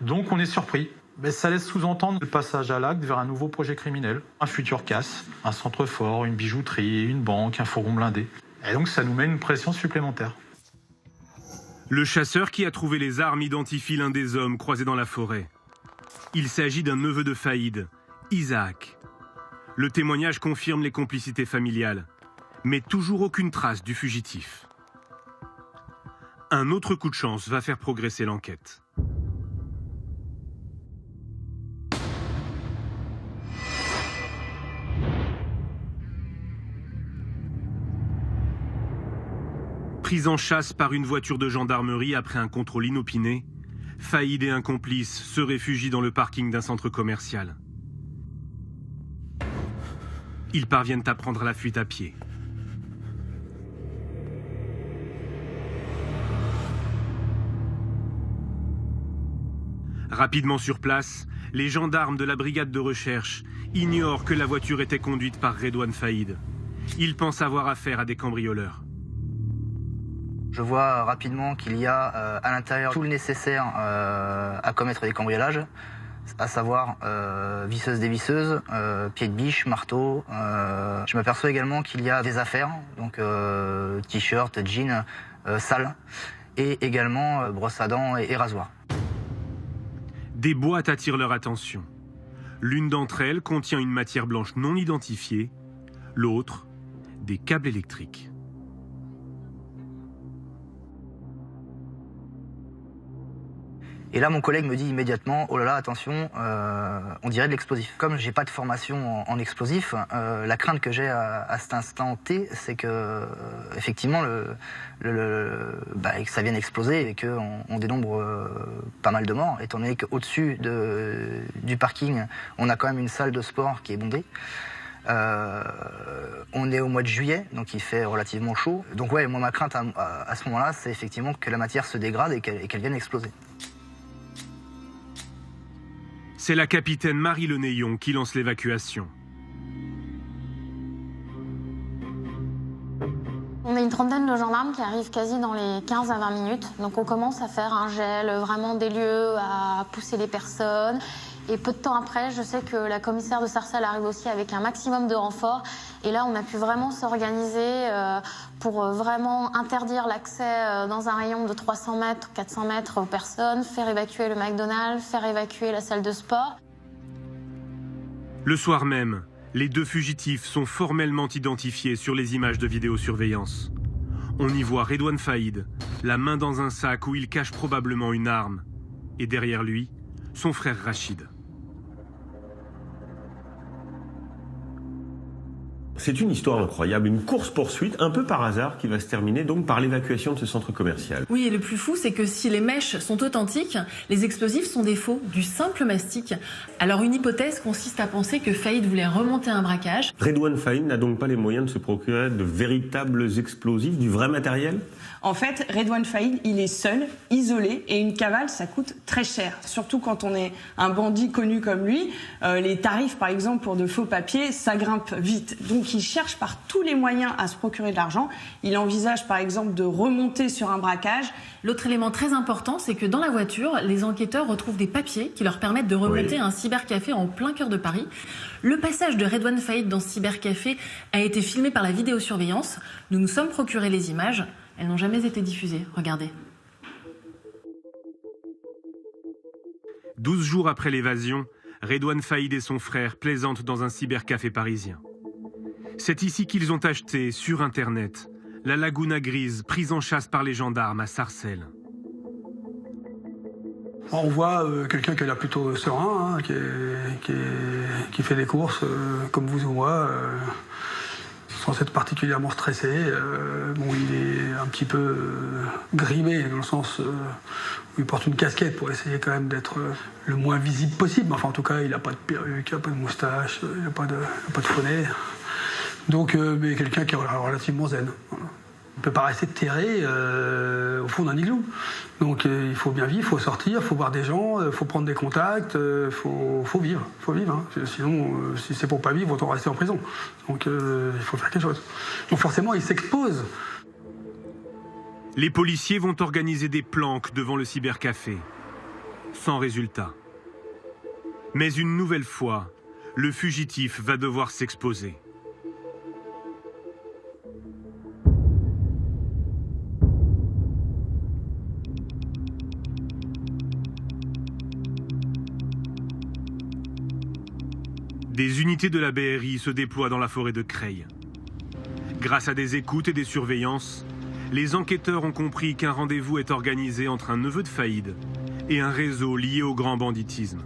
Donc on est surpris. Mais ça laisse sous-entendre le passage à l'acte vers un nouveau projet criminel. Un futur casse, un centre fort, une bijouterie, une banque, un fourgon blindé. Et donc ça nous met une pression supplémentaire. Le chasseur qui a trouvé les armes identifie l'un des hommes croisés dans la forêt. Il s'agit d'un neveu de Faïd, Isaac. Le témoignage confirme les complicités familiales, mais toujours aucune trace du fugitif. Un autre coup de chance va faire progresser l'enquête. Pris en chasse par une voiture de gendarmerie après un contrôle inopiné, Faïd et un complice se réfugient dans le parking d'un centre commercial. Ils parviennent à prendre la fuite à pied. Rapidement sur place, les gendarmes de la brigade de recherche ignorent que la voiture était conduite par Redouane Faïd. Ils pensent avoir affaire à des cambrioleurs. Je vois rapidement qu'il y a à l'intérieur tout le nécessaire à commettre des cambriolages, à savoir visseuse dévisseuse, pied de biche, marteau. Je m'aperçois également qu'il y a des affaires, donc t-shirt, jeans, sales, et également brosse à dents et rasoir. Des boîtes attirent leur attention. L'une d'entre elles contient une matière blanche non identifiée, l'autre, des câbles électriques. Et là, mon collègue me dit immédiatement, oh là là, attention, on dirait de l'explosif. Comme j'ai pas de formation en explosif, la crainte que j'ai à cet instant T, c'est que effectivement, que ça vienne exploser et qu'on dénombre pas mal de morts, étant donné qu'au-dessus du parking, on a quand même une salle de sport qui est bondée. On est au mois de juillet, donc il fait relativement chaud. Donc ouais, moi ma crainte à ce moment-là, c'est effectivement que la matière se dégrade et qu'elle vienne exploser. C'est la capitaine Marie Lenéillon qui lance l'évacuation. On est une trentaine de gendarmes qui arrivent quasi dans les 15 à 20 minutes. Donc on commence à faire un gel vraiment des lieux, à pousser les personnes. Et peu de temps après, je sais que la commissaire de Sarcelles arrive aussi avec un maximum de renforts. Et là, on a pu vraiment s'organiser pour vraiment interdire l'accès dans un rayon de 300 mètres, 400 mètres aux personnes, faire évacuer le McDonald's, faire évacuer la salle de sport. Le soir même, les 2 fugitifs sont formellement identifiés sur les images de vidéosurveillance. On y voit Redouane Faïd, la main dans un sac où il cache probablement une arme. Et derrière lui, son frère Rachid. C'est une histoire incroyable, une course-poursuite un peu par hasard qui va se terminer donc par l'évacuation de ce centre commercial. Oui, et le plus fou, c'est que si les mèches sont authentiques, les explosifs sont des faux, du simple mastic. Alors une hypothèse consiste à penser que Faïd voulait remonter un braquage. Redouane Faïd n'a donc pas les moyens de se procurer de véritables explosifs, du vrai matériel ? En fait, Redouane Faïd, il est seul, isolé, et une cavale, ça coûte très cher. Surtout quand on est un bandit connu comme lui, les tarifs, par exemple, pour de faux papiers, ça grimpe vite. Donc il cherche par tous les moyens à se procurer de l'argent. Il envisage, par exemple, de remonter sur un braquage. L'autre élément très important, c'est que dans la voiture, les enquêteurs retrouvent des papiers qui leur permettent de remonter à un cybercafé en plein cœur de Paris. Le passage de Redouane Faïd dans ce cybercafé a été filmé par la vidéosurveillance. Nous nous sommes procuré les images. Elles n'ont jamais été diffusées. Regardez. 12 jours après l'évasion, Redouane Faïd et son frère plaisantent dans un cybercafé parisien. C'est ici qu'ils ont acheté, sur Internet, la Laguna Grise, prise en chasse par les gendarmes à Sarcelles. On voit quelqu'un qui a l'air plutôt serein, hein, qui fait des courses comme vous ou moi, sans être particulièrement stressé. Il est un petit peu grimé dans le sens où il porte une casquette pour essayer quand même d'être le moins visible possible. Enfin, en tout cas, il n'a pas de perruque, il n'a pas de moustache, il n'a pas de faux nez. Donc, mais quelqu'un qui est relativement zen. Voilà. On ne peut pas rester terré au fond d'un igloo. Donc il faut bien vivre, il faut sortir, il faut voir des gens, il faut prendre des contacts, il faut vivre. Hein. Sinon, si c'est pour pas vivre, autant rester en prison. Donc il faut faire quelque chose. Donc forcément, il s'expose. Les policiers vont organiser des planques devant le cybercafé. Sans résultat. Mais une nouvelle fois, le fugitif va devoir s'exposer. Des unités de la BRI se déploient dans la forêt de Creil. Grâce à des écoutes et des surveillances, les enquêteurs ont compris qu'un rendez-vous est organisé entre un neveu de Faïd et un réseau lié au grand banditisme.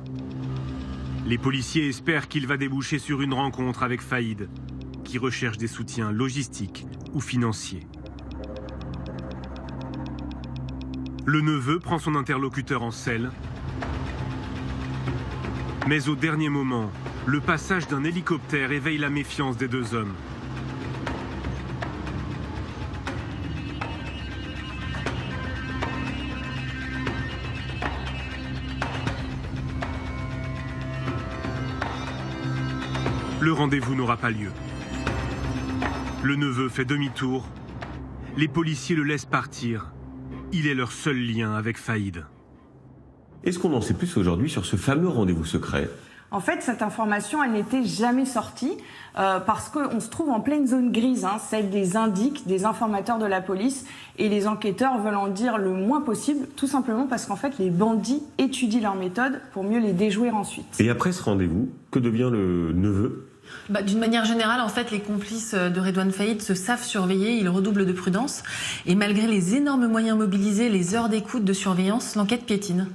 Les policiers espèrent qu'il va déboucher sur une rencontre avec Faïd, qui recherche des soutiens logistiques ou financiers. Le neveu prend son interlocuteur en selle, mais au dernier moment, le passage d'un hélicoptère éveille la méfiance des deux hommes. Le rendez-vous n'aura pas lieu. Le neveu fait demi-tour. Les policiers le laissent partir. Il est leur seul lien avec Faïd. Est-ce qu'on en sait plus aujourd'hui sur ce fameux rendez-vous secret ? En fait, cette information, elle n'était jamais sortie parce qu'on se trouve en pleine zone grise, celle des indiques, des informateurs de la police, et les enquêteurs veulent en dire le moins possible, tout simplement parce qu'en fait, les bandits étudient leurs méthodes pour mieux les déjouer ensuite. Et après ce rendez-vous, que devient le neveu ? D'une manière générale, en fait, les complices de Redouane Faïd se savent surveiller, ils redoublent de prudence, et malgré les énormes moyens mobilisés, les heures d'écoute, de surveillance, l'enquête piétine.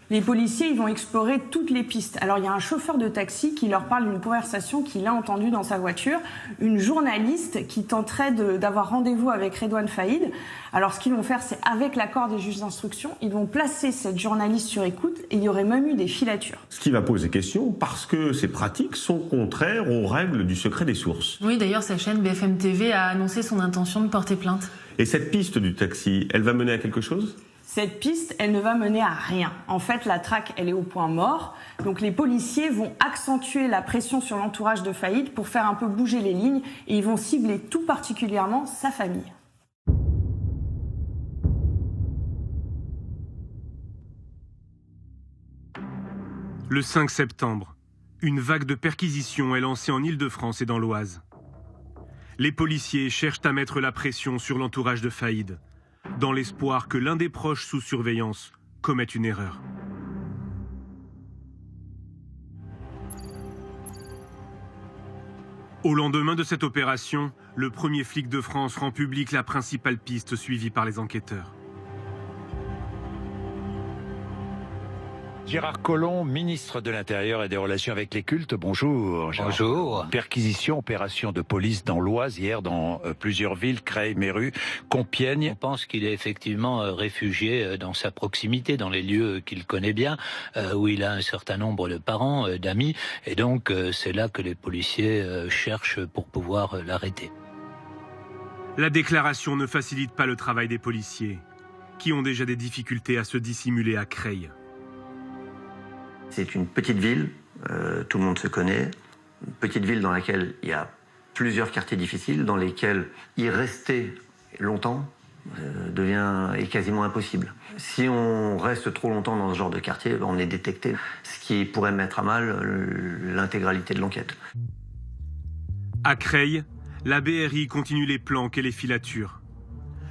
Les policiers, ils vont explorer toutes les pistes. Alors, il y a un chauffeur de taxi qui leur parle d'une conversation qu'il a entendue dans sa voiture. Une journaliste qui tenterait d'avoir rendez-vous avec Redouane Faïd. Alors, ce qu'ils vont faire, c'est avec l'accord des juges d'instruction, ils vont placer cette journaliste sur écoute et il y aurait même eu des filatures. Ce qui va poser question parce que ces pratiques sont contraires aux règles du secret des sources. Oui, d'ailleurs, sa chaîne BFM TV a annoncé son intention de porter plainte. Et cette piste du taxi, elle va mener à quelque chose ? Cette piste, elle ne va mener à rien. En fait, la traque, elle est au point mort. Donc les policiers vont accentuer la pression sur l'entourage de Faïd pour faire un peu bouger les lignes et ils vont cibler tout particulièrement sa famille. Le 5 septembre, une vague de perquisitions est lancée en Île-de-France et dans l'Oise. Les policiers cherchent à mettre la pression sur l'entourage de Faïd, dans l'espoir que l'un des proches sous surveillance commette une erreur. Au lendemain de cette opération, le premier flic de France rend public la principale piste suivie par les enquêteurs. Gérard Collomb, ministre de l'Intérieur et des Relations avec les cultes, bonjour. Gérard. Bonjour. Perquisition, opération de police dans l'Oise, hier dans plusieurs villes, Creil, Méru, Compiègne. On pense qu'il est effectivement réfugié dans sa proximité, dans les lieux qu'il connaît bien, où il a un certain nombre de parents, d'amis, et donc c'est là que les policiers cherchent pour pouvoir l'arrêter. La déclaration ne facilite pas le travail des policiers, qui ont déjà des difficultés à se dissimuler à Creil. C'est une petite ville, tout le monde se connaît, une petite ville dans laquelle il y a plusieurs quartiers difficiles, dans lesquels y rester longtemps est quasiment impossible. Si on reste trop longtemps dans ce genre de quartier, on est détecté, ce qui pourrait mettre à mal l'intégralité de l'enquête. À Creil, la BRI continue les planques et les filatures.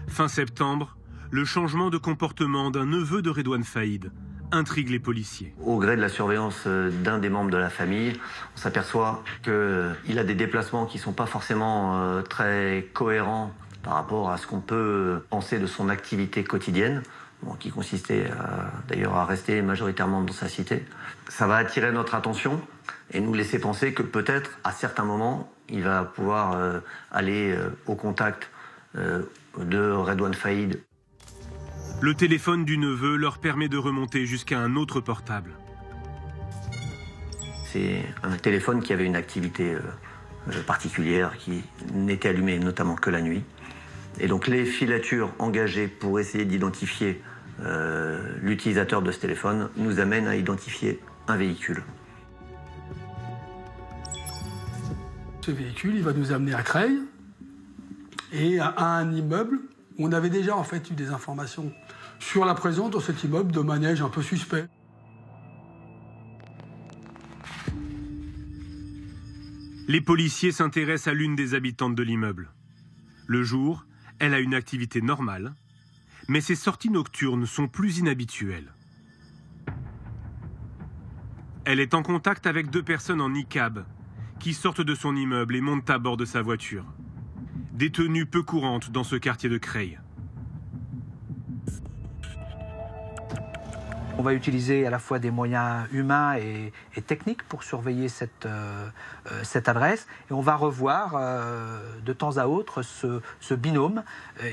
Fin septembre, le changement de comportement d'un neveu de Redouane Faïd intrigue les policiers. Au gré de la surveillance d'un des membres de la famille, on s'aperçoit qu'il a des déplacements qui ne sont pas forcément très cohérents par rapport à ce qu'on peut penser de son activité quotidienne, qui consistait d'ailleurs à rester majoritairement dans sa cité. Ça va attirer notre attention et nous laisser penser que peut-être, à certains moments, il va pouvoir aller au contact de Redouane Faïd. Le téléphone du neveu leur permet de remonter jusqu'à un autre portable. C'est un téléphone qui avait une activité particulière, qui n'était allumé notamment que la nuit. Et donc les filatures engagées pour essayer d'identifier l'utilisateur de ce téléphone nous amènent à identifier un véhicule. Ce véhicule, il va nous amener à Creil et à un immeuble où on avait déjà en fait eu des informations sur la présence dans cet immeuble de manège un peu suspect. Les policiers s'intéressent à l'une des habitantes de l'immeuble. Le jour, elle a une activité normale, mais ses sorties nocturnes sont plus inhabituelles. Elle est en contact avec 2 personnes en niqab qui sortent de son immeuble et montent à bord de sa voiture. Des tenues peu courantes dans ce quartier de Creil. On va utiliser à la fois des moyens humains et techniques pour surveiller cette adresse. Et on va revoir de temps à autre ce binôme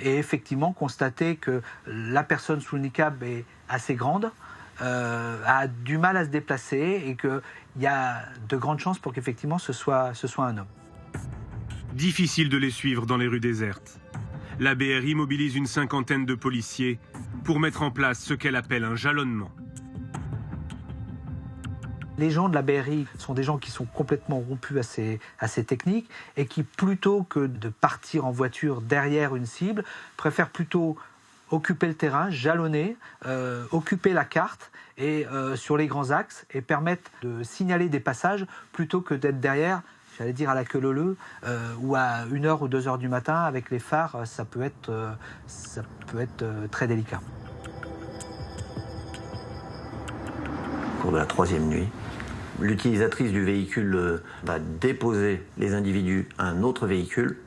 et effectivement constater que la personne sous le niqab est assez grande, a du mal à se déplacer et qu'il y a de grandes chances pour qu'effectivement ce soit un homme. Difficile de les suivre dans les rues désertes. La BRI mobilise une 50aine de policiers pour mettre en place ce qu'elle appelle un jalonnement. Les gens de la BRI sont des gens qui sont complètement rompus à ces techniques et qui, plutôt que de partir en voiture derrière une cible, préfèrent plutôt occuper le terrain, jalonner, occuper la carte et sur les grands axes et permettre de signaler des passages plutôt que d'être derrière, j'allais dire à la queue leu-leu, ou à 1h ou 2h du matin avec les phares, ça peut être très délicat. Au cours de la 3e nuit, l'utilisatrice du véhicule va déposer les individus à un autre véhicule.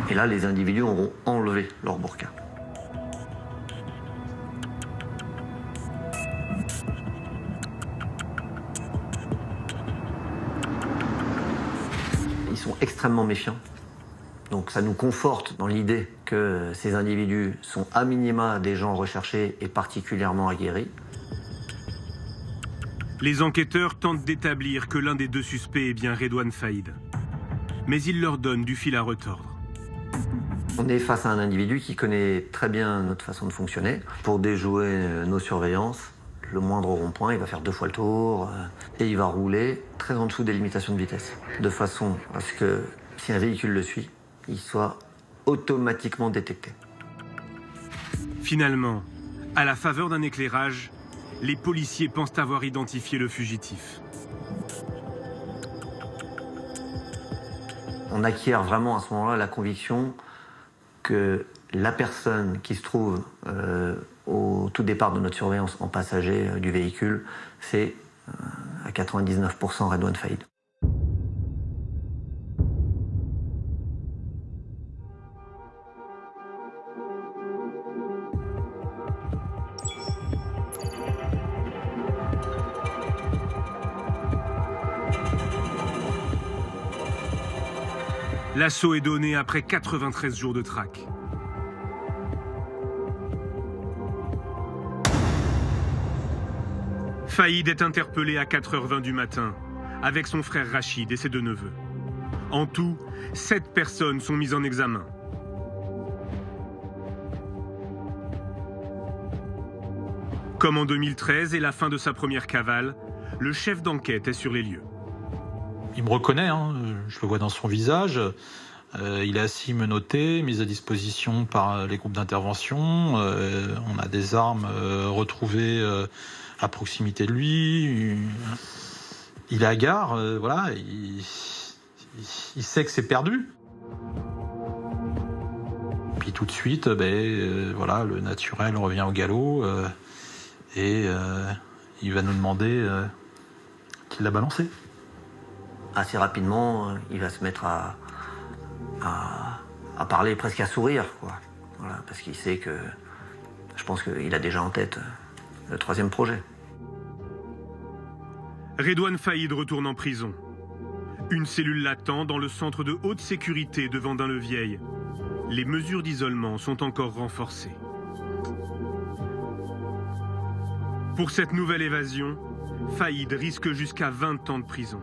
Et là, les individus auront enlevé leur burqa. Ils sont extrêmement méfiants. Donc ça nous conforte dans l'idée que ces individus sont à minima des gens recherchés et particulièrement aguerris. Les enquêteurs tentent d'établir que l'un des 2 suspects est bien Redouane Faïd. Mais ils leur donnent du fil à retordre. On est face à un individu qui connaît très bien notre façon de fonctionner. Pour déjouer nos surveillances, le moindre rond-point, il va faire 2 fois le tour et il va rouler très en dessous des limitations de vitesse. De façon à ce que si un véhicule le suit, il soit automatiquement détecté. Finalement, à la faveur d'un éclairage, les policiers pensent avoir identifié le fugitif. On acquiert vraiment à ce moment-là la conviction que la personne qui se trouve au tout départ de notre surveillance en passager du véhicule, c'est à 99% Redouane Faïd. L'assaut est donné après 93 jours de traque. Faïd est interpellé à 4h20 du matin, avec son frère Rachid et ses 2 neveux. En tout, 7 personnes sont mises en examen. Comme en 2013 et la fin de sa première cavale, le chef d'enquête est sur les lieux. Il me reconnaît, hein, je le vois dans son visage. Il est assis menotté, mis à disposition par les groupes d'intervention. On a des armes retrouvées à proximité de lui. Il est hagard, voilà. Il sait que c'est perdu. Puis tout de suite, voilà, le naturel revient au galop et il va nous demander qui l'a balancé. Assez rapidement, il va se mettre à parler, presque à sourire, quoi. Voilà, parce qu'il sait que, je pense qu'il a déjà en tête le 3e projet. Redouane Faïd retourne en prison. Une cellule l'attend dans le centre de haute sécurité de Vendin-le-Vieil. Les mesures d'isolement sont encore renforcées. Pour cette nouvelle évasion, Faïd risque jusqu'à 20 ans de prison.